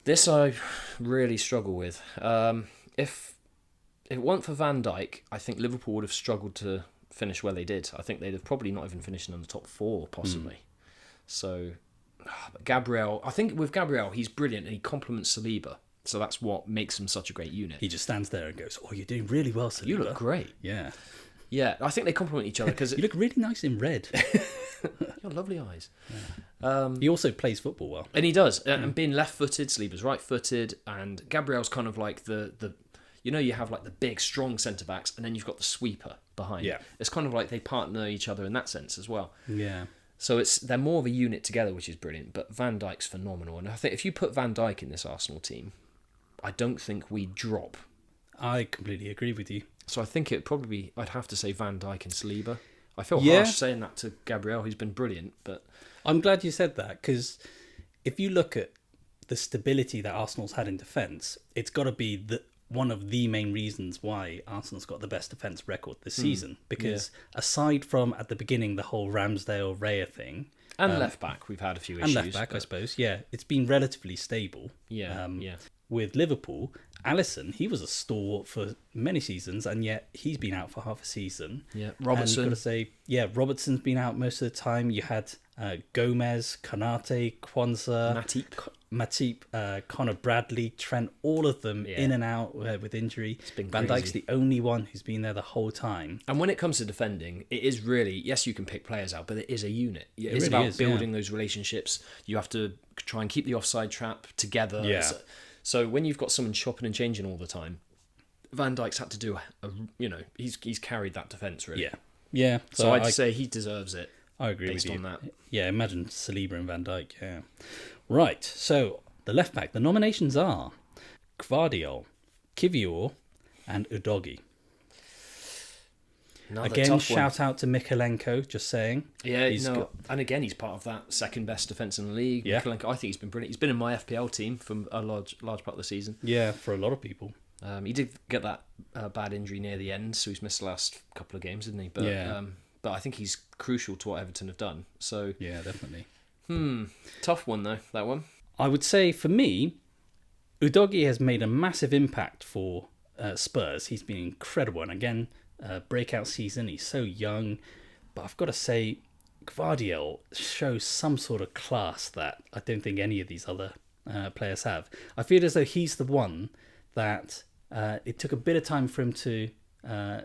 This I really struggle with. If it weren't for Van Dijk, I think Liverpool would have struggled to finish where they did. I think they'd have probably not even finished in the top 4, possibly. So, but Gabriel, I think with Gabriel, he's brilliant and he complements Saliba. So that's what makes him such a great unit. He just stands there and goes, "Oh, you're doing really well, Saliba. You look great." Yeah. Yeah, I think they complement each other because you look really nice in red. You got lovely eyes. Yeah. He also plays football well, and he does. And being left-footed, Saliba's right-footed, and Gabriel's kind of like the you have like the big, strong centre backs, and then you've got the sweeper behind. Yeah, it's kind of like they partner each other in that sense as well. Yeah. So they're more of a unit together, which is brilliant. But Van Dijk's phenomenal, and I think if you put Van Dijk in this Arsenal team, I don't think we drop. I completely agree with you. So I think I'd have to say Van Dijk and Saliba. I feel harsh saying that to Gabriel, who's been brilliant, but I'm glad you said that, because if you look at the stability that Arsenal's had in defence, it's got to be one of the main reasons why Arsenal's got the best defence record this season. Because aside from at the beginning the whole Ramsdale-Raya thing, and left back, we've had a few issues. And left back, I suppose, it's been relatively stable. Yeah. With Liverpool, Alisson, he was a stalwart for many seasons, and yet he's been out for half a season. Yeah, Robertson. And you've got to say, Robertson's been out most of the time. You had Gomez, Konate, Kwanzaa, Matip, Connor Bradley, Trent, all of them in and out with injury. Van Dijk's the only one who's been there the whole time. And when it comes to defending, it is really, yes, you can pick players out, but it is a unit. It's really about building those relationships. You have to try and keep the offside trap together. Yeah. So when you've got someone chopping and changing all the time, Van Dijk's had to do he's carried that defence really. Yeah. So I'd say he deserves it. I agree with you. Based on that. Yeah, imagine Saliba and Van Dijk. Yeah. Right. So the left back. The nominations are Gvardiol, Kivior, and Udogi. Again, shout out to Mykolenko, just saying. Yeah, and again, he's part of that second best defence in the league. Yeah. Mykolenko, I think he's been brilliant. He's been in my FPL team for a large part of the season. Yeah, for a lot of people. He did get that bad injury near the end, so he's missed the last couple of games, didn't he? But but I think he's crucial to what Everton have done. So yeah, definitely. Tough one though, that one. I would say for me, Udogie has made a massive impact for Spurs. He's been incredible, and again, breakout season. He's so young, but I've got to say, Gvardiol shows some sort of class that I don't think any of these other players have. I feel as though he's the one that it took a bit of time for him to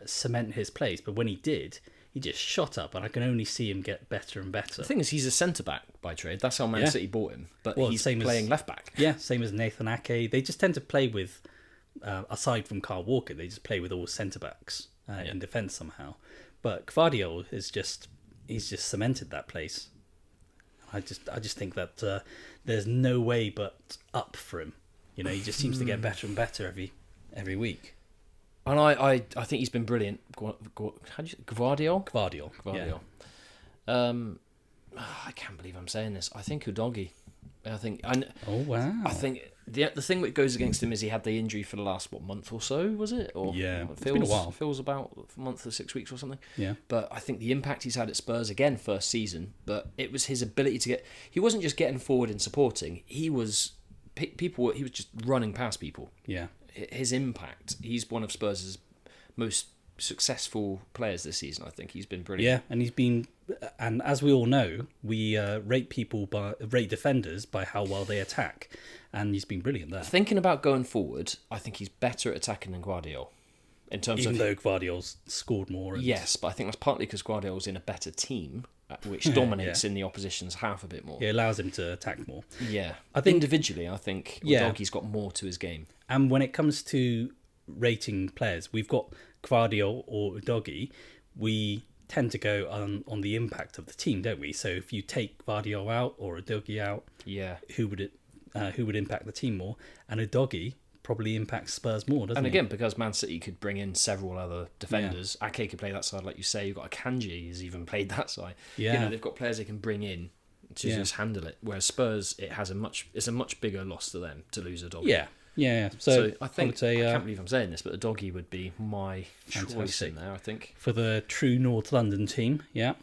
cement his place, but when he did, he just shot up, and I can only see him get better and better. The thing is, he's a centre-back by trade. That's how Man City bought him, but he's playing left-back. Yeah, same as Nathan Ake. They just tend to play with, aside from Kyle Walker, they just play with all centre-backs in defence somehow. But Gvardiol he's just cemented that place. I just think that there's no way but up for him. You know, he just seems to get better and better every week. And I think he's been brilliant. How do you say Gvardiol? Gvardiol. Yeah. I can't believe I'm saying this. I think Udogie. Oh wow. I think the thing that goes against him is he had the injury for the last month or so, was it? Or it's been a while. Feels about a month or 6 weeks or something. Yeah. But I think the impact he's had at Spurs again first season, but it was his ability to get. He wasn't just getting forward and supporting. He was He was just running past people. Yeah. His impact. He's one of Spurs' most successful players this season. I think he's been brilliant. Yeah, and he's been, and as we all know, we rate defenders by how well they attack, and he's been brilliant there. Thinking about going forward, I think he's better at attacking than Gvardiol. Even though Gvardiol's scored more. Yes, but I think that's partly because Gvardiol's in a better team, which dominates in the opposition's half a bit more. It allows him to attack more. Yeah. I think individually, Udogie's got more to his game. And when it comes to rating players, we've got Gvardiol or Udogie. We tend to go on the impact of the team, don't we? So if you take Gvardiol out or Udogie out, who would impact the team more? And Udogie probably impacts Spurs more, doesn't it? And again, because Man City could bring in several other defenders, Ake could play that side, like you say. You've got Akanji who's even played that side. Yeah. You know, they've got players they can bring in to just handle it. Whereas Spurs, it's a much bigger loss to them to lose Udogie. Yeah. So I think I can't believe I'm saying this, but Udogie would be my choice in there, I think. For the true North London team, yeah.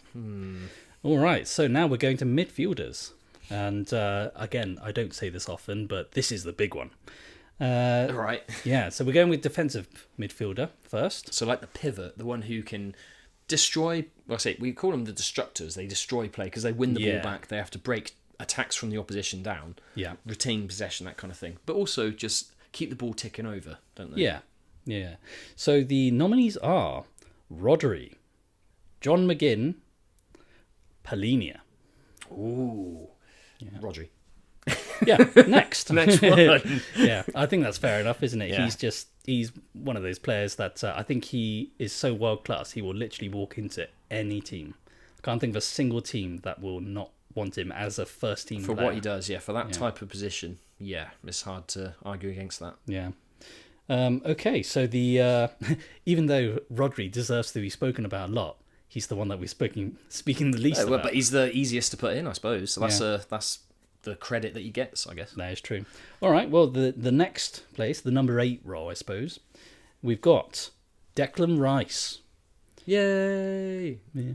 All right, so now we're going to midfielders. And again, I don't say this often, but this is the big one. Right. Yeah, so we're going with defensive midfielder first. So like the pivot, the one who can destroy... we call them the destructors. They destroy play because they win the ball back. They have to break attacks from the opposition down, retain possession, that kind of thing. But also just keep the ball ticking over, don't they? Yeah. So the nominees are Rodri, John McGinn, Polinia. Ooh. Yeah. Rodri. Yeah, next one. Yeah, I think that's fair enough, isn't it? Yeah. He's one of those players that I think he is so world class. He will literally walk into any team. I can't think of a single team that will not want him as a first team for player. what he does. Yeah, for that type of position. Yeah, it's hard to argue against that. Yeah. Okay, so the even though Rodri deserves to be spoken about a lot, he's the one that we're speaking the least about. But he's the easiest to put in, I suppose. So that's the credit that he gets, I guess. That is true. All right, well, the next place, the number 8 role, I suppose, we've got Declan Rice. Yay! Yeah.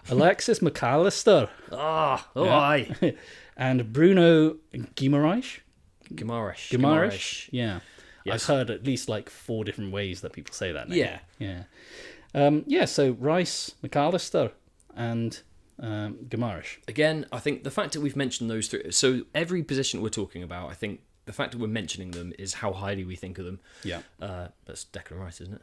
Alexis Mac Allister. Aye. And Bruno Guimaraes. Guimaraes. Yeah. Yes. I've heard at least like 4 different ways that people say that name. Yeah. So Rice, Mac Allister, and Guimaraes. Again, I think the fact that we've mentioned those 3... So every position we're talking about, I think the fact that we're mentioning them is how highly we think of them. Yeah. That's Declan Rice, isn't it?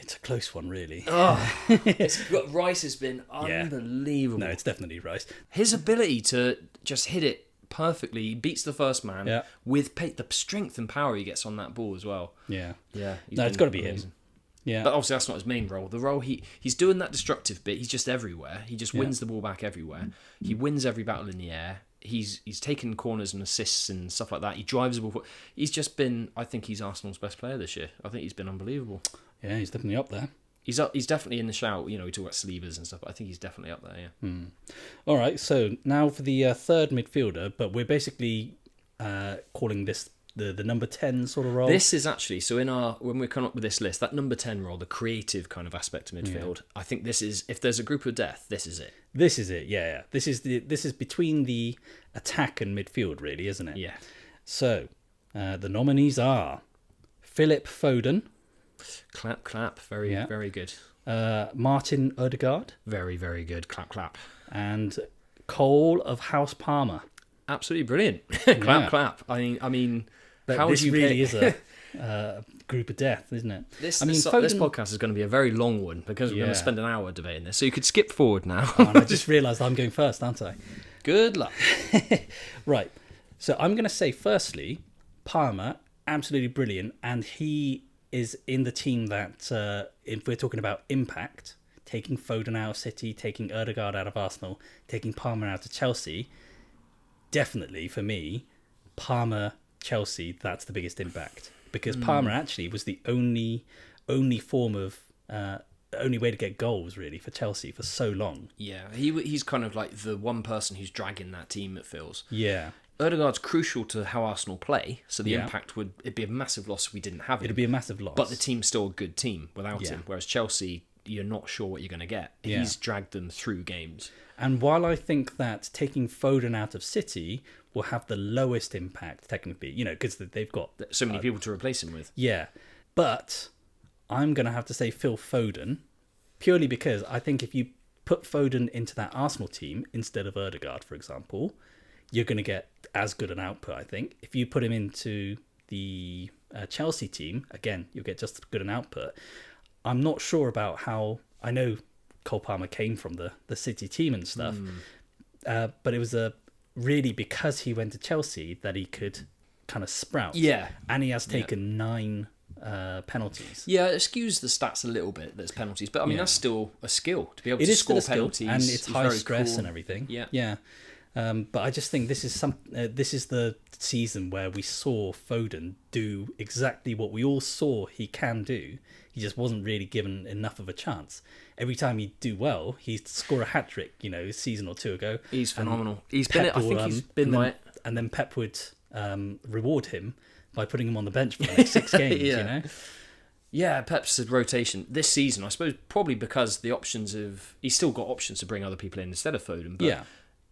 It's a close one, really. Rice has been unbelievable. No, it's definitely Rice. His ability to just hit it perfectly, he beats the first man with the strength and power he gets on that ball as well. Yeah. No, it's got to be him. Yeah. But obviously that's not his main role. The role he's doing that destructive bit, he's just everywhere. He just wins the ball back everywhere. He wins every battle in the air. He's taken corners and assists and stuff like that. He drives the ball. He's just been, I think he's Arsenal's best player this year. I think he's been unbelievable. Yeah, he's definitely up there. He's definitely in the shout. We talk about Sleevers and stuff, but I think he's definitely up there, yeah. All right, so now for the third midfielder, but we're basically calling this the number 10 sort of role. This is actually, so when we come up with this list, that number 10 role, the creative kind of aspect of midfield, I think this is, if there's a group of death, this is it. This is it, yeah. This is between the attack and midfield, really, isn't it? Yeah. So, the nominees are Philip Foden. Clap, clap. Very, very good. Martin Odegaard. Very, very good. Clap, clap. And Cole of House Palmer. Absolutely brilliant. Clap, clap. I mean, how this would you really is a group of death, isn't it? This Foden... this podcast is going to be a very long one because we're going to spend an hour debating this. So you could skip forward now. And I just realised I'm going first, aren't I? Good luck. Right. So I'm going to say, firstly, Palmer, absolutely brilliant. And he is in the team that, if we're talking about impact, taking Foden out of City, taking Odegaard out of Arsenal, taking Palmer out of Chelsea, definitely, for me, Palmer, Chelsea, that's the biggest impact. Because Palmer actually was the only form of... only way to get goals, really, for Chelsea for so long. Yeah, he's kind of like the one person who's dragging that team, it feels. Yeah. Odegaard's crucial to how Arsenal play, so the impact it'd be a massive loss if we didn't have him. It'd be a massive loss. But the team's still a good team without him, whereas Chelsea, you're not sure what you're going to get. Yeah. He's dragged them through games. And while I think that taking Foden out of City will have the lowest impact, technically, because they've got... so many people to replace him with. Yeah. But I'm going to have to say Phil Foden, purely because I think if you put Foden into that Arsenal team instead of Odegaard, for example, you're going to get as good an output, I think. If you put him into the Chelsea team, again, you'll get just as good an output. I'm not sure about how... I know Cole Palmer came from the City team and stuff, but it was really because he went to Chelsea that he could kind of sprout. Yeah. And he has taken 9 penalties. Yeah, it skews the stats a little bit, there's penalties, but I mean, that's still a skill to be able to score penalties. And it's high stress and everything. Yeah. But I just think this is the season where we saw Foden do exactly what we all saw he can do. He just wasn't really given enough of a chance. Every time he'd do well, he'd score a hat-trick, a season or two ago. He's phenomenal. He's been right. And then Pep would reward him by putting him on the bench for the next 6 games, Yeah, Pep's rotation this season, I suppose, probably because he's still got options to bring other people in instead of Foden, but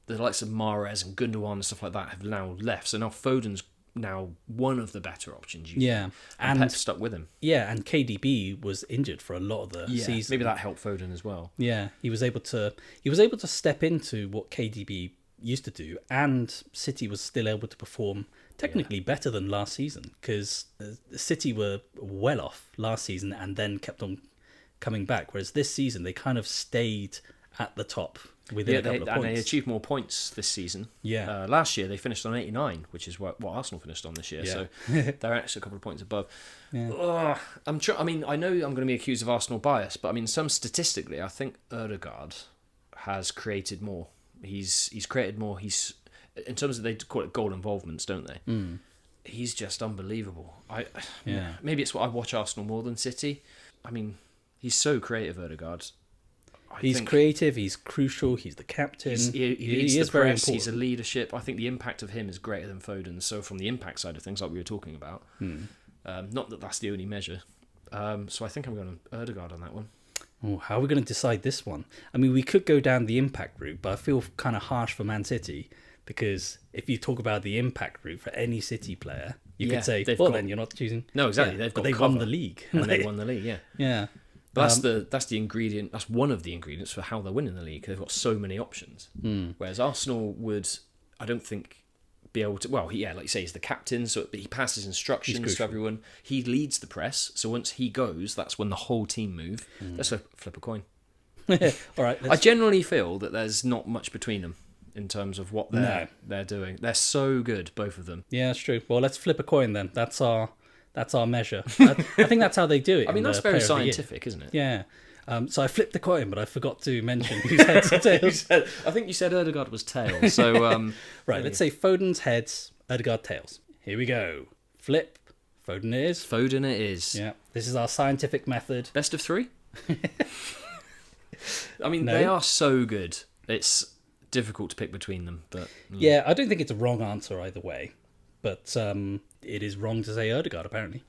the likes of Mahrez and Gundogan and stuff like that have now left, so now Foden's now one of the better options. And Pep stuck with him. Yeah, and KDB was injured for a lot of the season. Maybe that helped Foden as well. Yeah, he was able to step into what KDB used to do, and City was still able to perform technically better than last season, because City were well off last season and then kept on coming back, whereas this season they kind of stayed at the top within a couple of points. And they achieved more points this season. Yeah. Last year they finished on 89, which is what Arsenal finished on this year. Yeah. So they're actually a couple of points above. Yeah. I know I'm going to be accused of Arsenal bias, but I mean, statistically, I think Odegaard has created more. He's created more. He's, in terms of, they call it goal involvements, don't they? He's just unbelievable. Maybe it's what I watch Arsenal more than City. I mean, he's so creative, Odegaard. He's creative, he's crucial, he's the captain. He leads the press, he's a leadership. I think the impact of him is greater than Foden's. So from the impact side of things, like we were talking about, not that that's the only measure. So I think I'm going to Odegaard on that one. Oh, how are we going to decide this one? I mean, we could go down the impact route, but I feel kind of harsh for Man City, because if you talk about the impact route for any City player, you could say, then you're not choosing... No, exactly. They won the league. And they won the league, yeah. Yeah. But that's the ingredient. That's one of the ingredients for how they're winning the league. They've got so many options. Whereas Arsenal would, I don't think, be able to. Well, like you say, he's the captain, so he passes instructions to everyone. He leads the press. So once he goes, that's when the whole team move. Let's flip a coin. All right. I generally feel that there's not much between them in terms of what they're doing. They're so good, both of them. Yeah, that's true. Well, let's flip a coin then. That's our measure. I think that's how they do it. I mean, that's very scientific, isn't it? Yeah. So I flipped the coin, but I forgot to mention whose heads or tails. I think you said Odegaard was tails. So right, let's say Foden's heads, Odegaard tails. Here we go. Flip. Foden it is. Foden it is. Yeah. This is our scientific method. Best of 3? I mean, they are so good. It's difficult to pick between them. But yeah, I don't think it's a wrong answer either way. But it is wrong to say Ødegaard, apparently.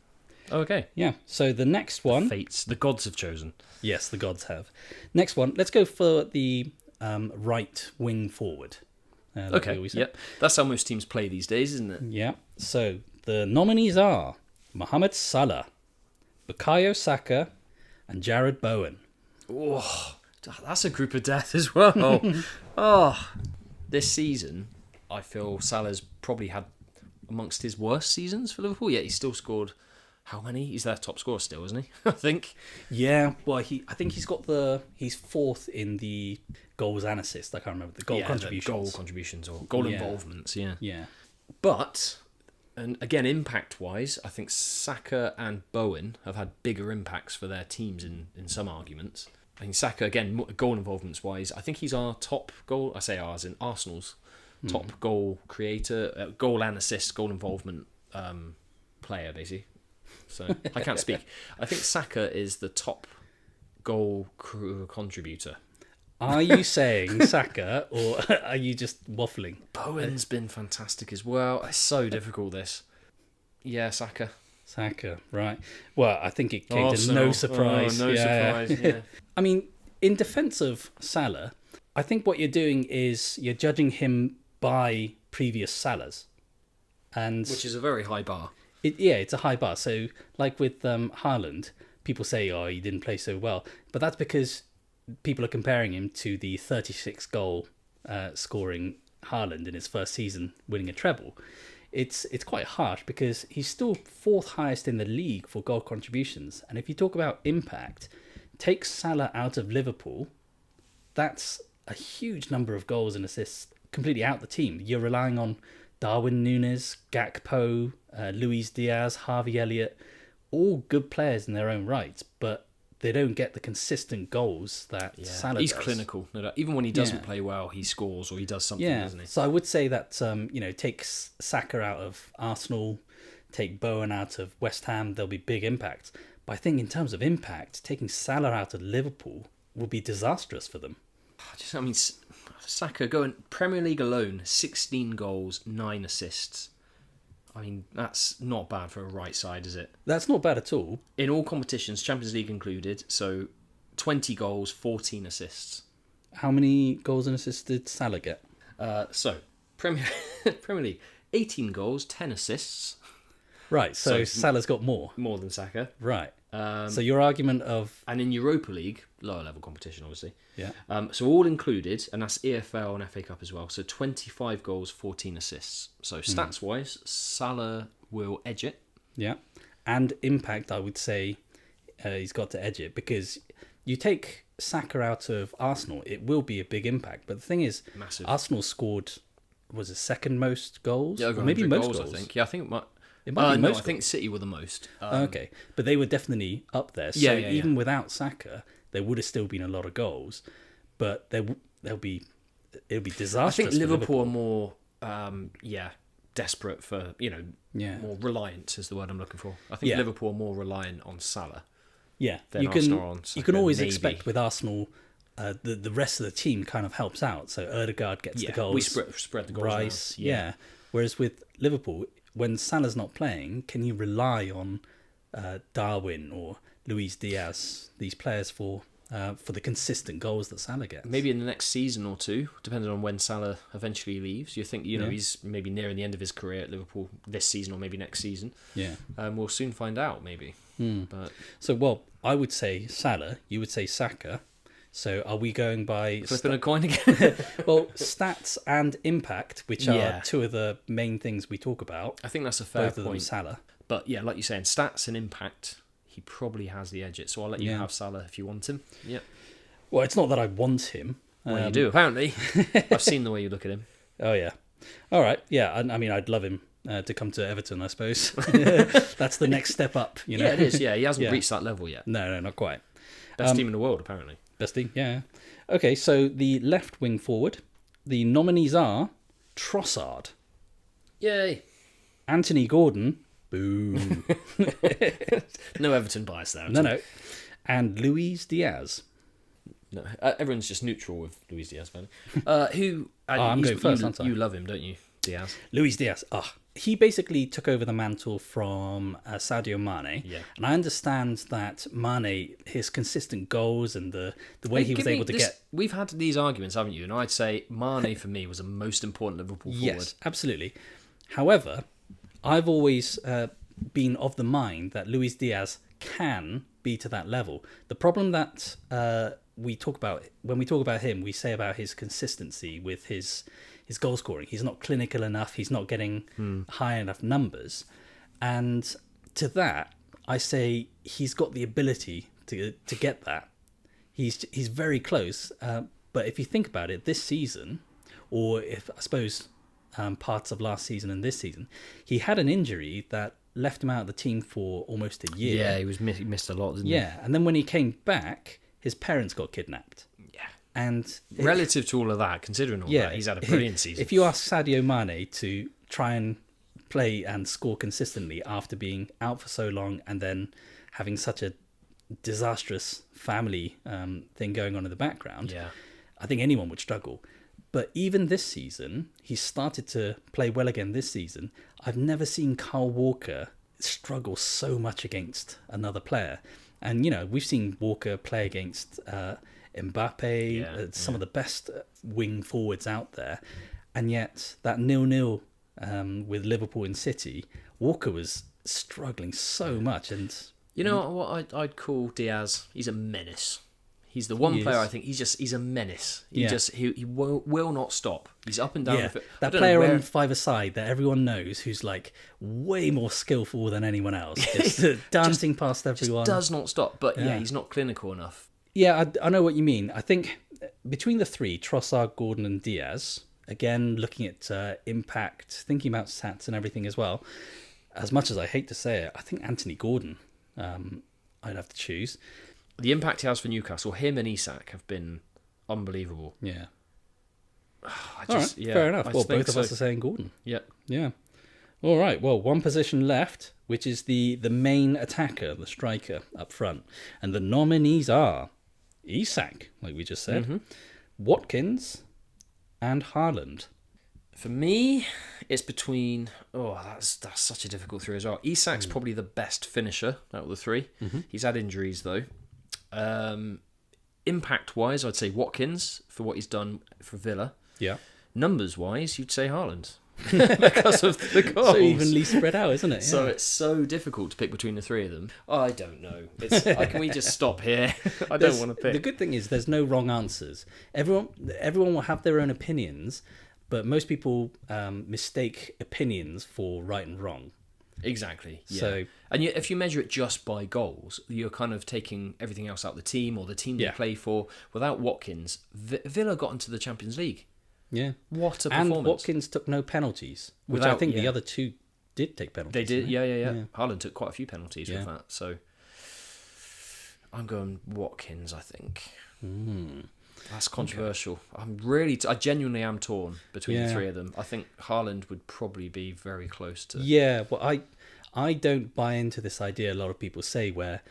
Okay. Yeah, so the next one... Fates. The gods have chosen. Yes, the gods have. Next one, let's go for the right wing forward. Okay, yep. That's how most teams play these days, isn't it? Yeah, so the nominees are Mohamed Salah, Bukayo Saka, and Jared Bowen. Oh, that's a group of death as well. This season, I feel Salah's probably had amongst his worst seasons for Liverpool, yet he still scored... How many? He's their top scorer still, isn't he? I think. Yeah, well, I think he's fourth in the goals and assists. I can't remember the goal contributions. Goal contributions or goal involvements. Yeah. Yeah. But, and again, impact-wise, I think Saka and Bowen have had bigger impacts for their teams in some arguments. I mean, Saka again, goal involvements-wise, I think he's our top goal. I say ours in Arsenal's top goal creator, goal and assist, goal involvement player, basically. So I can't speak. I think Saka is the top goal contributor. Are you saying Saka, or are you just waffling? Bowen's been fantastic as well. It's so difficult, this. Yeah, Saka. Saka, right. Well, I think it came to no surprise. Surprise, yeah. I mean, in defence of Salah, I think what you're doing is you're judging him by previous Salahs. Which is a very high bar. It's a high bar. So, like with Haaland, people say, oh, he didn't play so well. But that's because people are comparing him to the 36-goal scoring Haaland in his first season, winning a treble. It's quite harsh because he's still fourth highest in the league for goal contributions. And if you talk about impact, take Salah out of Liverpool, that's a huge number of goals and assists completely out the team. You're relying on Darwin Núñez, Gakpo, Luis Diaz, Harvey Elliott, all good players in their own right, but they don't get the consistent goals that Salah he's does. Clinical. Even when he doesn't play well, he scores or he does something, doesn't he? So I would say that, take Saka out of Arsenal, take Bowen out of West Ham, there'll be big impacts. But I think in terms of impact, taking Salah out of Liverpool would be disastrous for them. Saka going Premier League alone, 16 goals, 9 assists. I mean, that's not bad for a right side, is it? That's not bad at all. In all competitions, Champions League included, so 20 goals, 14 assists. How many goals and assists did Salah get? Premier League, 18 goals, 10 assists. Right, so Salah's got more. More than Saka. Right. So your argument of... And in Europa League, lower level competition, obviously. Yeah. So all included, and that's EFL and FA Cup as well. So 25 goals, 14 assists. So stats-wise, Salah will edge it. Yeah. And impact, I would say, he's got to edge it. Because you take Saka out of Arsenal, it will be a big impact. But the thing is, massive. Arsenal scored, was it second most goals? Yeah, or maybe most goals, I think. Yeah, I think it might... I think City were the most. Okay, but they were definitely up there. So even without Saka, there would have still been a lot of goals, but it'll be disastrous. I think for Liverpool are more, desperate for more reliant is the word I'm looking for. I think Liverpool are more reliant on Salah. Yeah, than Arsenal are on Saka, you can always expect with Arsenal. The rest of the team kind of helps out. So Ødegaard gets the goals. We spread the goals. Rice, Whereas with Liverpool, when Salah's not playing, can you rely on Darwin or Luis Diaz, these players for the consistent goals that Salah gets? Maybe in the next season or two, depending on when Salah eventually leaves. You think he's maybe nearing the end of his career at Liverpool this season or maybe next season. Yeah, we'll soon find out maybe. But I would say Salah. You would say Saka. So are we going by... Flipping a coin again? Well, stats and impact, which are two of the main things we talk about. I think that's a fair both point. Of them Salah. But yeah, like you're saying, stats and impact, he probably has the edge. So I'll let you have Salah if you want him. Yeah. Well, it's not that I want him. Well, you do, apparently. I've seen the way you look at him. Oh, yeah. All right. Yeah, I mean, I'd love him to come to Everton, I suppose. That's the next step up, you know? Yeah, it is. Yeah, he hasn't reached that level yet. No, not quite. Best team in the world, apparently. Best team, yeah. Okay, so the left wing forward, the nominees are Trossard. Yay. Anthony Gordon. Boo. No Everton bias there. No. And Luis Diaz. No, everyone's just neutral with Luis Diaz, man. I'm going first, aren't I? You love him, don't you, Diaz? Luis Diaz. He basically took over the mantle from Sadio Mane. Yeah. And I understand that Mane, his consistent goals and the way he was able to get... We've had these arguments, haven't you? And I'd say Mane, for me, was the most important Liverpool forward. Yes, absolutely. However, I've always been of the mind that Luis Diaz can be to that level. The problem that we talk about, when we talk about him, we say about his consistency with his goal scoring. He's not clinical enough. He's not getting high enough numbers. And to that, I say he's got the ability to get that. He's very close. But if you think about it, this season, or if I suppose parts of last season and this season, he had an injury that left him out of the team for almost a year. Yeah, he missed a lot, didn't he? Yeah, and then when he came back, his parents got kidnapped. Yeah. And relative to all of that, considering all that, he's had a brilliant season. If you ask Sadio Mane to try and play and score consistently after being out for so long and then having such a disastrous family thing going on in the background, I think anyone would struggle. But even this season, he started to play well again this season. I've never seen Kyle Walker struggle so much against another player. And, you know, we've seen Walker play against Mbappe, some of the best wing forwards out there. And yet that 0-0 with Liverpool and City, Walker was struggling so much. And you know what I'd call Diaz? He's a menace. He's the one player I think he's a menace. He will not stop. He's up and down. Yeah, that player on five-a-side that everyone knows who's like way more skillful than anyone else, just dancing past everyone. Just does not stop. But he's not clinical enough. Yeah, I know what you mean. I think between the three, Trossard, Gordon and Diaz, again, looking at impact, thinking about stats and everything as well, as much as I hate to say it, I think Anthony Gordon I'd have to choose. The impact he has for Newcastle, him and Isak have been unbelievable. Yeah. Fair enough. Well, both of us are saying Gordon. Yeah. Yeah. All right. Well, one position left, which is the main attacker, the striker up front. And the nominees are Isak, like we just said, Watkins, and Haaland. For me, it's between... Oh, that's such a difficult three as well. Isak's probably the best finisher out of the three. He's had injuries, though. Impact-wise, I'd say Watkins for what he's done for Villa. Yeah. Numbers-wise, you'd say Haaland. Because of the goals. So evenly spread out, isn't it? Yeah. So it's so difficult to pick between the three of them. I don't know. Can we just stop here? I don't want to pick. The good thing is there's no wrong answers. Everyone will have their own opinions, but most people mistake opinions for right and wrong. Exactly. Yeah. So, and if you measure it just by goals, you're kind of taking everything else out of the team or the team they play for. Without Watkins, Villa got into the Champions League. Yeah. What a performance. And Watkins took no penalties, which I think the other two did take penalties. They did, yeah. Haaland took quite a few penalties with that. So I'm going Watkins, I think. That's controversial. Okay. I genuinely am torn between the three of them. I think Haaland would probably be very close to... Yeah, well, I don't buy into this idea a lot of people say where,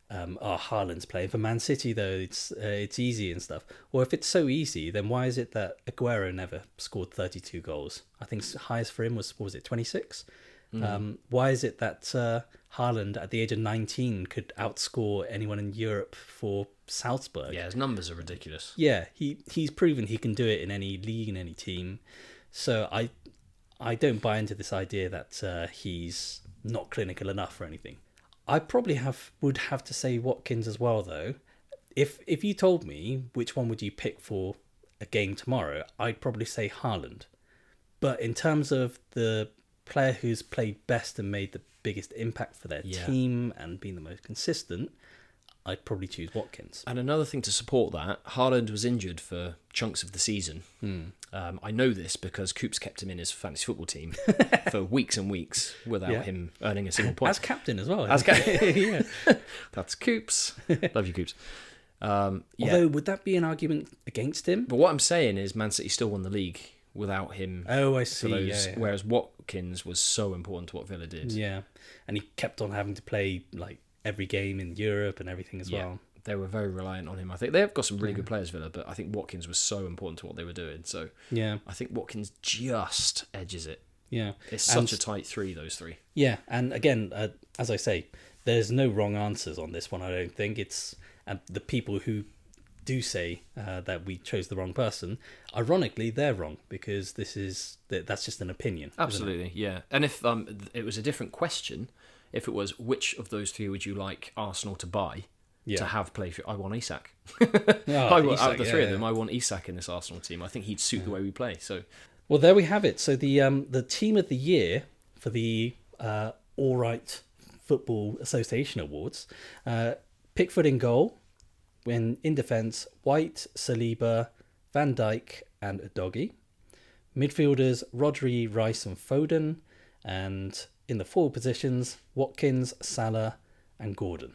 Haaland's playing for Man City, though, it's easy and stuff. Or if it's so easy, then why is it that Aguero never scored 32 goals? I think highest for him was 26? Why is it that Haaland at the age of 19 could outscore anyone in Europe for Salzburg? Yeah, his numbers are ridiculous. Yeah, he's proven he can do it in any league, in any team. So I don't buy into this idea that he's not clinical enough or anything. I probably would have to say Watkins as well, though. If you told me which one would you pick for a game tomorrow, I'd probably say Haaland. But in terms of the player who's played best and made the biggest impact for their team and been the most consistent, I'd probably choose Watkins. And another thing to support that, Haaland was injured for chunks of the season. I know this because Coops kept him in his fantasy football team for weeks and weeks without him earning a single point. As captain as well. As captain. Yeah. That's Coops. Love you, Coops. Although, would that be an argument against him? But what I'm saying is Man City still won the league without him. Oh, I see. Whereas Watkins was so important to what Villa did. Yeah, and he kept on having to play like every game in Europe and everything as well. they were very reliant on him. I think they've got some really good players, Villa, but I think Watkins was so important to what they were doing. So I think Watkins just edges it. Yeah. It's such a tight three, those three. Yeah, and again, as I say, there's no wrong answers on this one, I don't think. It's the people who do say that we chose the wrong person, ironically, they're wrong, because that's just an opinion. Absolutely, yeah. And if it was a different question, if it was which of those three would you like Arsenal to buy to have play for, I want Isak. Out of the three of them, I want Isak in this Arsenal team. I think he'd suit the way we play. So, well, there we have it. So the team of the year for the All Right Football Association Awards, Pickford in goal. When in defence, White, Saliba, Van Dijk and Udogie. Midfielders, Rodri, Rice and Foden. And in the forward positions, Watkins, Salah and Gordon.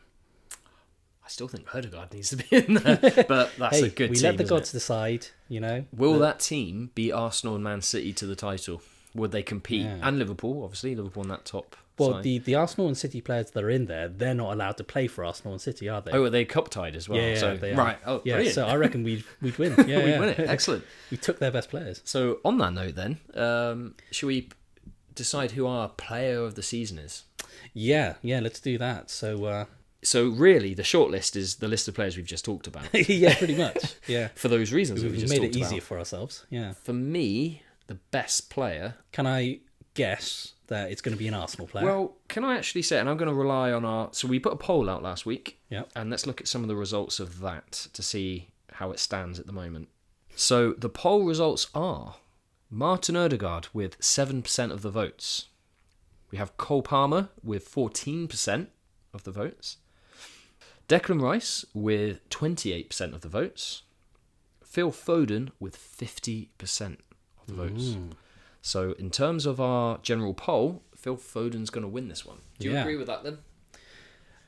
I still think Ødegaard needs to be in there, but that's a good team. We let the gods decide, Will that team beat Arsenal and Man City to the title? Would they compete? Yeah. And Liverpool, obviously. Liverpool on that top Well, side. the Arsenal and City players that are in there, they're not allowed to play for Arsenal and City, are they? Oh, are they cup tied as well? Yeah, so, they are. Right. Oh, yeah. brilliant. So I reckon we'd win. Yeah, we'd win it. Excellent. We took their best players. So on that note, then, should we decide who our player of the season is? Yeah. Let's do that. So really, the shortlist is the list of players we've just talked about. Yeah, pretty much. Yeah. For those reasons we've just made talked it easier about. for ourselves. Yeah. For me, the best player. Can I guess that it's going to be an Arsenal player? Well, can I actually say, and I'm going to rely on our... So we put a poll out last week, and let's look at some of the results of that to see how it stands at the moment. So the poll results are Martin Ødegaard with 7% of the votes. We have Cole Palmer with 14% of the votes. Declan Rice with 28% of the votes. Phil Foden with 50% of the votes. So in terms of our general poll, Phil Foden's going to win this one. Do you agree with that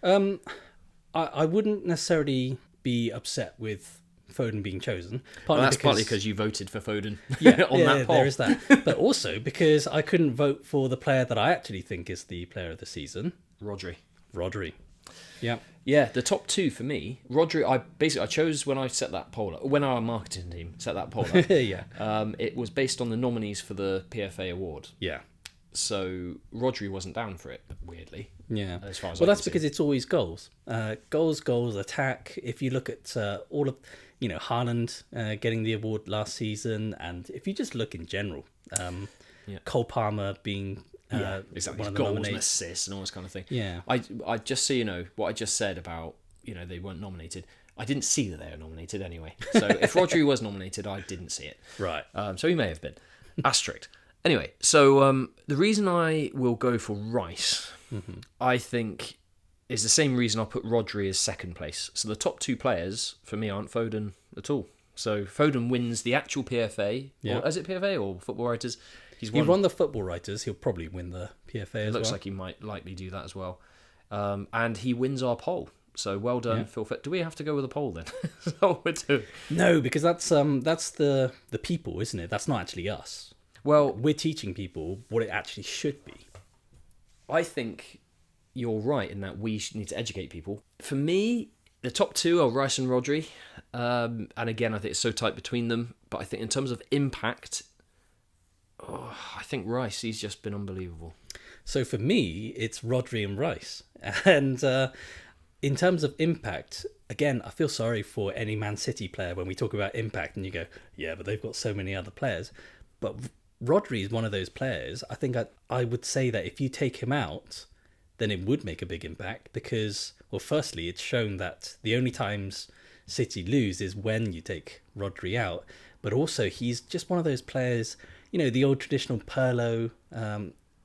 then? I wouldn't necessarily be upset with Foden being chosen. That's partly because you voted for Foden on that poll. There is that. But also because I couldn't vote for the player that I actually think is the player of the season. Rodri. Yeah. Yeah, the top two for me, Rodri, I chose when I set that poll up, when our marketing team set that poll up. It was based on the nominees for the PFA award. Yeah. So Rodri wasn't down for it, weirdly. Yeah. As far as well, that's because it's always goals. Goals, attack. If you look at all of, Haaland getting the award last season, and if you just look in general, Cole Palmer being... exactly. One of the goals nominates. and assists and all this kind of thing. Yeah. I just so you know what I just said about they weren't nominated. I didn't see that they were nominated anyway. So if Rodri was nominated, I didn't see it. Right. So he may have been. Asterisk. Anyway, so the reason I will go for Rice, I think, is the same reason I'll put Rodri as second place. So the top two players for me aren't Foden at all. So Foden wins the actual PFA. Yeah. Or, is it PFA or Football Writers? He won the Football Writers. He'll probably win the PFA as well. It looks like he might likely do that as well. And he wins our poll. So well done, Phil. Do we have to go with a poll then? Is that what we're doing? No, because that's the people, isn't it? That's not actually us. Well, we're teaching people what it actually should be. I think you're right in that we need to educate people. For me, the top two are Rice and Rodri. And again, I think it's so tight between them. But I think in terms of impact... I think Rice, he's just been unbelievable. So for me, it's Rodri and Rice. And in terms of impact, again, I feel sorry for any Man City player when we talk about impact and you go, yeah, but they've got so many other players. But Rodri is one of those players. I think I would say that if you take him out, then it would make a big impact because, well, firstly, it's shown that the only times City lose is when you take Rodri out. But also, he's just one of those players... the old traditional Pirlo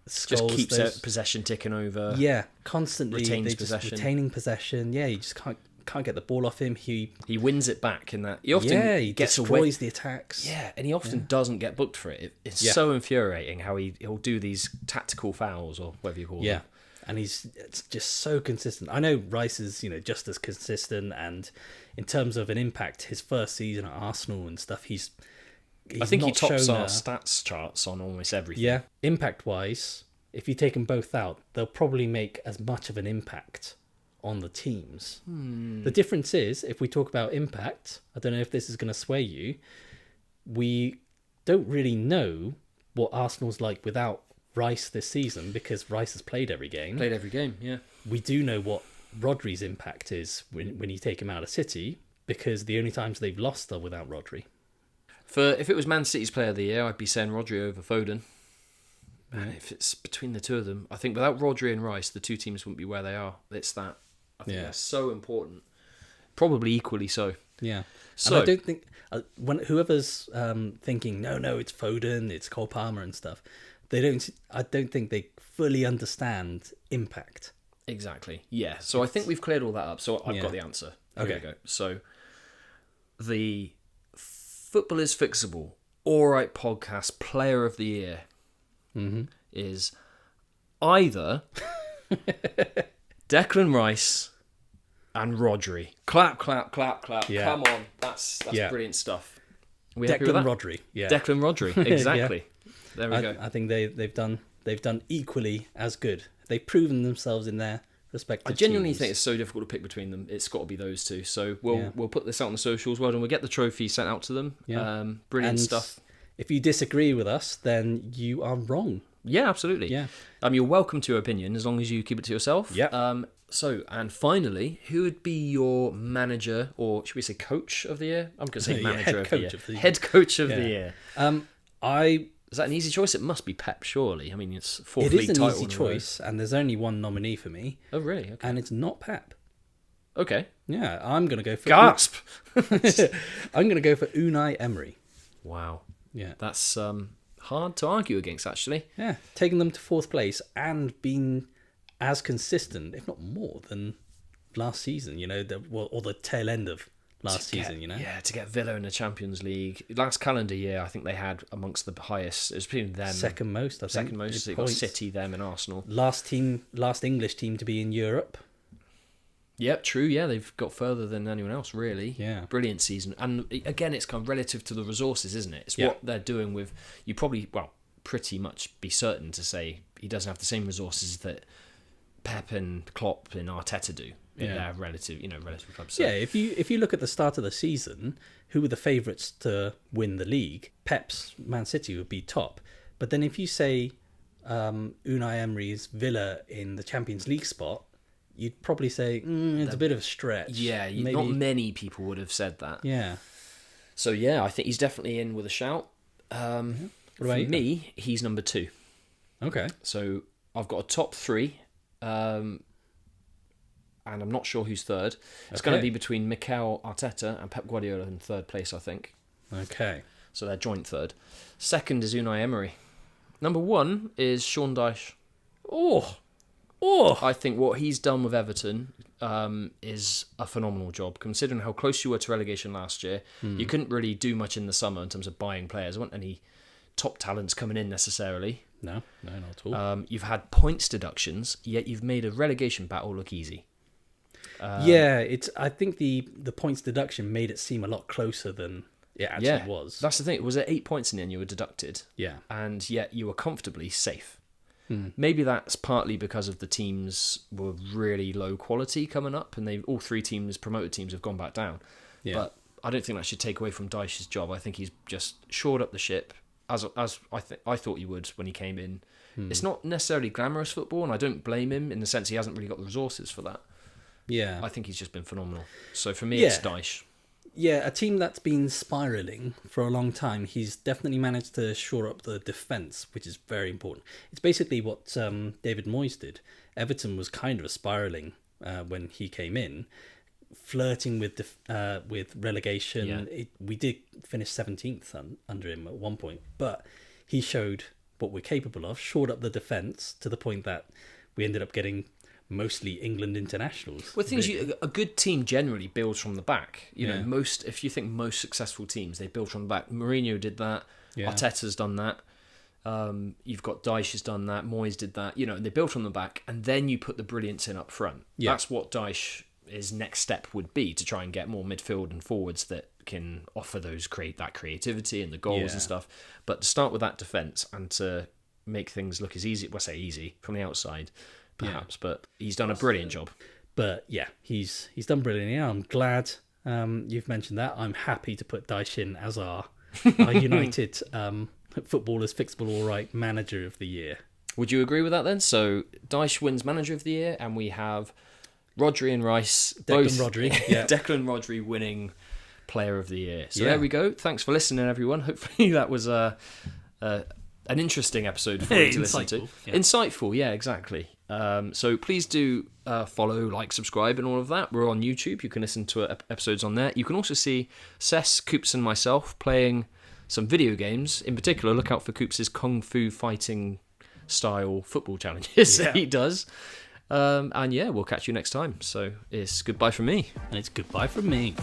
skulls. Just keeps possession ticking over. Yeah, constantly. Retains possession. Retaining possession. Yeah, you just can't get the ball off him. He wins it back in that. He often he gets destroys the attacks. Yeah, and he often doesn't get booked for it. It's so infuriating how he'll do these tactical fouls or whatever you call them. Yeah, and it's just so consistent. I know Rice is just as consistent, and in terms of an impact, his first season at Arsenal and stuff, I think he tops our stats charts on almost everything. Yeah, impact-wise, if you take them both out, they'll probably make as much of an impact on the teams. The difference is, if we talk about impact, I don't know if this is going to sway you, we don't really know what Arsenal's like without Rice this season, because Rice has played every game. Yeah. We do know what Rodri's impact is when you take him out of City, because the only times they've lost are without Rodri. If it was Man City's player of the year, I'd be saying Rodri over Foden. And if it's between the two of them, I think without Rodri and Rice, the two teams wouldn't be where they are. It's that. I think they're so important. Probably equally so. Yeah. So and I don't think when whoever's thinking no, it's Foden, it's Cole Palmer and stuff, I don't think they fully understand impact. Exactly. Yeah. So I think we've cleared all that up. So I've got the answer. Okay. Here we go. So the Football is Fixable All Right Podcast Player of the Year is either Declan Rice and Rodri. Clap, clap, clap, clap. Yeah. Come on. That's brilliant stuff. We happy with that? Rodri. Yeah. Declan Rodri. Exactly. There we go. I think they've done equally as good. They've proven themselves in their respective I genuinely teams. think it's so difficult to pick between them. It's got to be those two. So we'll put this out on the socials. Well done. We'll get the trophy sent out to them. Yeah. Brilliant stuff. If you disagree with us, then you are wrong. Yeah, absolutely. Yeah. You're welcome to your opinion as long as you keep it to yourself. Yeah. So, and finally, who would be your manager, or should we say coach of the year? I'm going to say manager of the year. Head coach of the year. Is that an easy choice? It must be Pep, surely. I mean, it's fourth league title. It is an easy choice, and there's only one nominee for me. Oh, really? Okay. And it's not Pep. Okay. Yeah, I'm going to go for... Gasp! I'm going to go for Unai Emery. Wow. Yeah. That's hard to argue against, actually. Yeah, taking them to fourth place and being as consistent, if not more, than last season, or the tail end of last season, Yeah, to get Villa in the Champions League. Last calendar year, I think they had amongst the highest. It was between them. Second most, I think. Second most. So you got City, them, and Arsenal. Last English team to be in Europe. Yep, true. Yeah, they've got further than anyone else, really. Yeah. Brilliant season. And again, it's kind of relative to the resources, isn't it? It's what they're doing with... You probably, pretty much be certain to say he doesn't have the same resources that Pep and Klopp and Arteta do in their relative clubs. So. Yeah, if you look at the start of the season, who were the favourites to win the league? Pep's Man City would be top. But then if you say Unai Emery's Villa in the Champions League spot, you'd probably say it's a bit of a stretch. Yeah, not many people would have said that. Yeah. So yeah, I think he's definitely in with a shout. For me, he's number 2. Okay. So I've got a top 3, and I'm not sure who's third. It's going to be between Mikel Arteta and Pep Guardiola in third place, I think. Okay. So they're joint third. Second is Unai Emery. Number 1 is Sean Dyche. I think what he's done with Everton is a phenomenal job. Considering how close you were to relegation last year, you couldn't really do much in the summer in terms of buying players. There weren't any top talents coming in necessarily. No, not at all. You've had points deductions, yet you've made a relegation battle look easy. I think the points deduction made it seem a lot closer than it actually was. That's the thing. It was at 8 points in the end you were deducted. Yeah. And yet you were comfortably safe. Maybe that's partly because of the teams were really low quality coming up, and all 3 promoted teams have gone back down. Yeah. But I don't think that should take away from Dyche's job. I think he's just shored up the ship, as I thought he would when he came in. It's not necessarily glamorous football, and I don't blame him in the sense he hasn't really got the resources for that. Yeah. I think he's just been phenomenal. So for me, it's Dyche. Yeah, a team that's been spiralling for a long time, he's definitely managed to shore up the defence, which is very important. It's basically what David Moyes did. Everton was kind of a spiralling when he came in, flirting with relegation. Yeah. We did finish 17th under him at one point, but he showed what we're capable of, shored up the defence to the point that we ended up getting mostly England internationals. Well, the thing is, a good team generally builds from the back. If you think most successful teams, they build from the back. Mourinho did that. Yeah. Arteta's done that. You've got Dyche has done that. Moyes did that. They build from the back, and then you put the brilliance in up front. Yeah. That's what Dyche's next step would be, to try and get more midfield and forwards that can offer that creativity and the goals and stuff. But to start with that defence and to make things look as easy, easy from the outside, perhaps, but he's done a brilliant job. But yeah, he's done brilliantly. I'm glad you've mentioned that. I'm happy to put Dyche in as our United footballers fixable all right manager of the year. Would you agree with that then? So Dyche wins manager of the year, and we have Rodri and Rice Declan Rodri winning player of the year. So there we go. Thanks for listening, everyone. Hopefully that was an interesting episode for you to listen to. Insightful, yeah, exactly. So please do follow, like, subscribe and all of that. We're on YouTube. You can listen to episodes on there. You can also see Cess, Coops and myself playing some video games. In particular, look out for Coops' Kung Fu fighting style football challenges that he does. And yeah, we'll catch you next time. So it's goodbye from me. And it's goodbye from me.